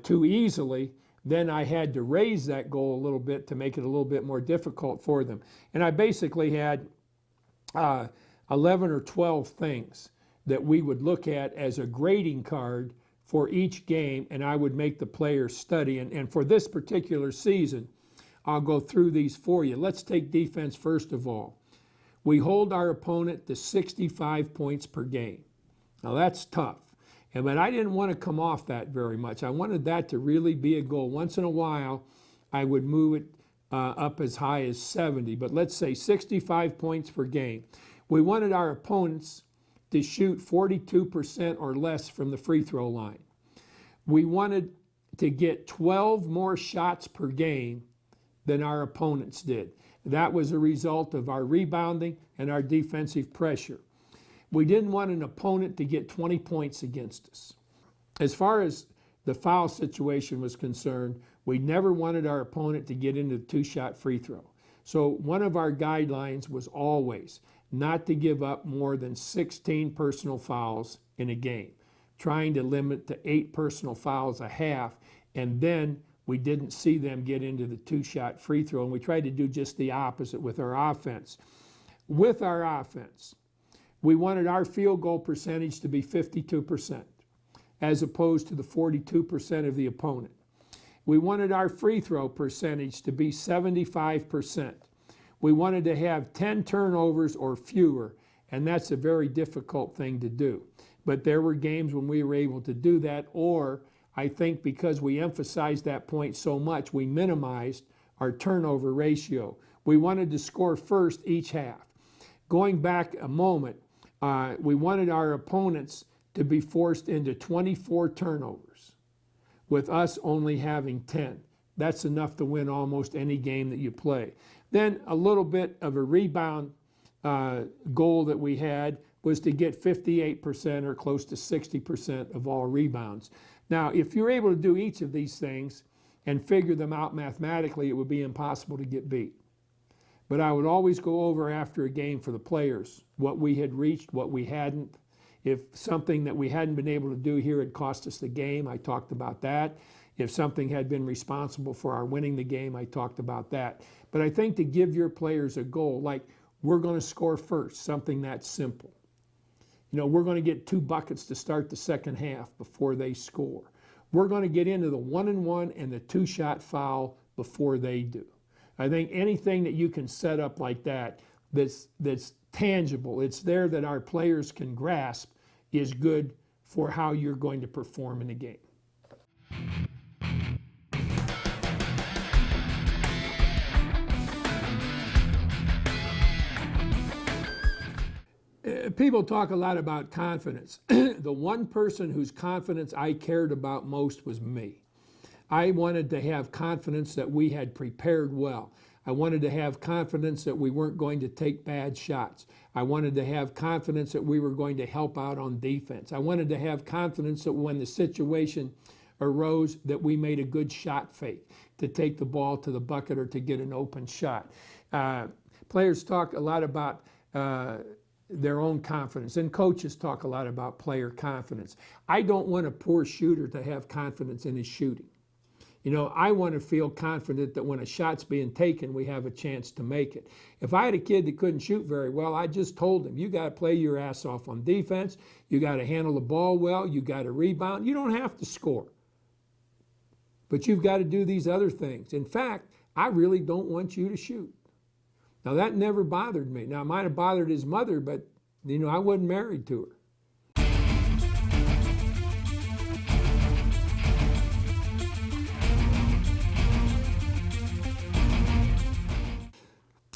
too easily, then I had to raise that goal a little bit to make it a little bit more difficult for them. And I basically had 11 or 12 things that we would look at as a grading card for each game, and I would make the players study. And for this particular season, I'll go through these for you. Let's take defense first of all. We hold our opponent to 65 points per game. Now that's tough. But I didn't want to come off that very much. I wanted that to really be a goal. Once in a while, I would move it up as high as 70, but let's say 65 points per game. We wanted our opponents to shoot 42% or less from the free throw line. We wanted to get 12 more shots per game than our opponents did. That was a result of our rebounding and our defensive pressure. We didn't want an opponent to get 20 points against us. As far as the foul situation was concerned, we never wanted our opponent to get into the two-shot free throw. So one of our guidelines was always not to give up more than 16 personal fouls in a game, trying to limit to 8 personal fouls a half, and then we didn't see them get into the two-shot free throw, and we tried to do just the opposite with our offense. With our offense, we wanted our field goal percentage to be 52%, as opposed to the 42% of the opponent. We wanted our free throw percentage to be 75%. We wanted to have 10 turnovers or fewer, and that's a very difficult thing to do. But there were games when we were able to do that, or I think because we emphasized that point so much, we minimized our turnover ratio. We wanted to score first each half. Going back a moment, we wanted our opponents to be forced into 24 turnovers, with us only having 10. That's enough to win almost any game that you play. Then a little bit of a rebound goal that we had was to get 58% or close to 60% of all rebounds. Now, if you're able to do each of these things and figure them out mathematically, it would be impossible to get beat. But I would always go over after a game for the players what we had reached, what we hadn't. If something that we hadn't been able to do here had cost us the game, I talked about that. If something had been responsible for our winning the game, I talked about that. But I think to give your players a goal, like we're going to score first, something that simple. You know, we're going to get 2 buckets to start the second half before they score. We're going to get into the 1-and-1 and the 2-shot foul before they do. I think anything that you can set up like that that's tangible, it's there that our players can grasp, is good for how you're going to perform in the game. People talk a lot about confidence. The one person whose confidence I cared about most was me. I wanted to have confidence that we had prepared well. I wanted to have confidence that we weren't going to take bad shots. I wanted to have confidence that we were going to help out on defense. I wanted to have confidence that when the situation arose that we made a good shot fake to take the ball to the bucket or to get an open shot. Players talk a lot about their own confidence, and coaches talk a lot about player confidence. I don't want a poor shooter to have confidence in his shooting. You know, I want to feel confident that when a shot's being taken, we have a chance to make it. If I had a kid that couldn't shoot very well, I just told him, you got to play your ass off on defense, you got to handle the ball well, you got to rebound. You don't have to score, but you've got to do these other things. In fact, I really don't want you to shoot. Now, that never bothered me. Now, it might have bothered his mother, but, you know, I wasn't married to her.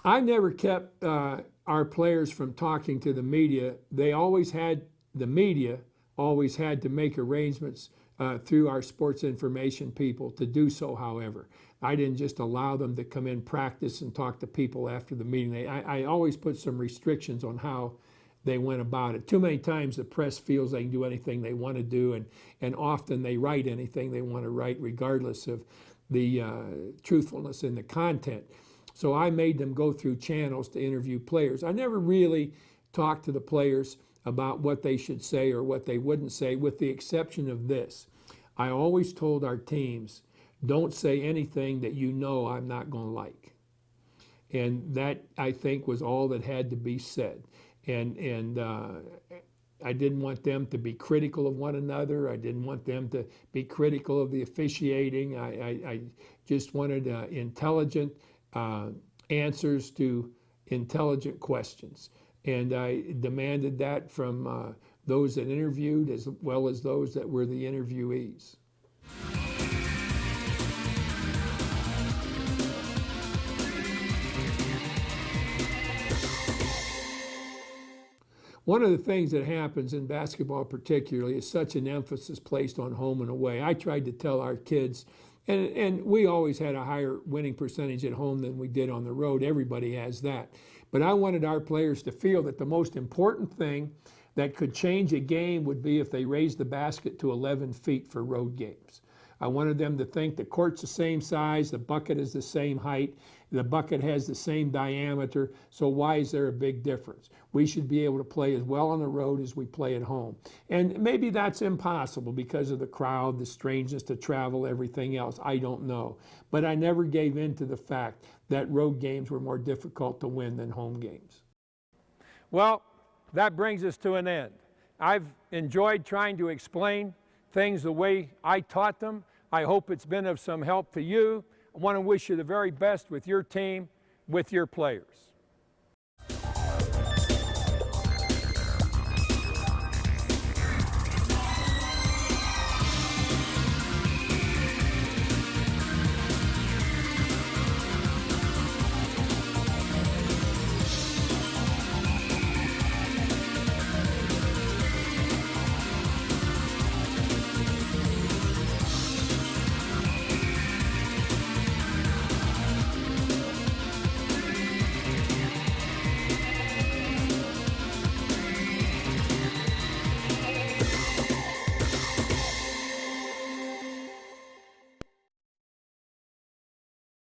I never kept our players from talking to the media. The media always had to make arrangements through our sports information people to do so, however. I didn't just allow them to come in, practice, and talk to people after the meeting. I always put some restrictions on how they went about it. Too many times the press feels they can do anything they want to do, and often they write anything they want to write regardless of the truthfulness in the content. So I made them go through channels to interview players. I never really talked to the players about what they should say or what they wouldn't say, with the exception of this. I always told our teams, don't say anything that you know I'm not going to like. And that, I think, was all that had to be said. And I didn't want them to be critical of one another. I didn't want them to be critical of the officiating. I just wanted intelligent answers to intelligent questions. And I demanded that from those that interviewed as well as those that were the interviewees. One of the things that happens in basketball particularly is such an emphasis placed on home and away. I tried to tell our kids, and we always had a higher winning percentage at home than we did on the road. Everybody has that. But I wanted our players to feel that the most important thing that could change a game would be if they raised the basket to 11 feet for road games. I wanted them to think the court's the same size, the bucket is the same height, the bucket has the same diameter, so why is there a big difference? We should be able to play as well on the road as we play at home. And maybe that's impossible because of the crowd, the strangeness to travel, everything else. I don't know. But I never gave in to the fact that road games were more difficult to win than home games. Well, that brings us to an end. I've enjoyed trying to explain things the way I taught them. I hope it's been of some help to you. I want to wish you the very best with your team, with your players.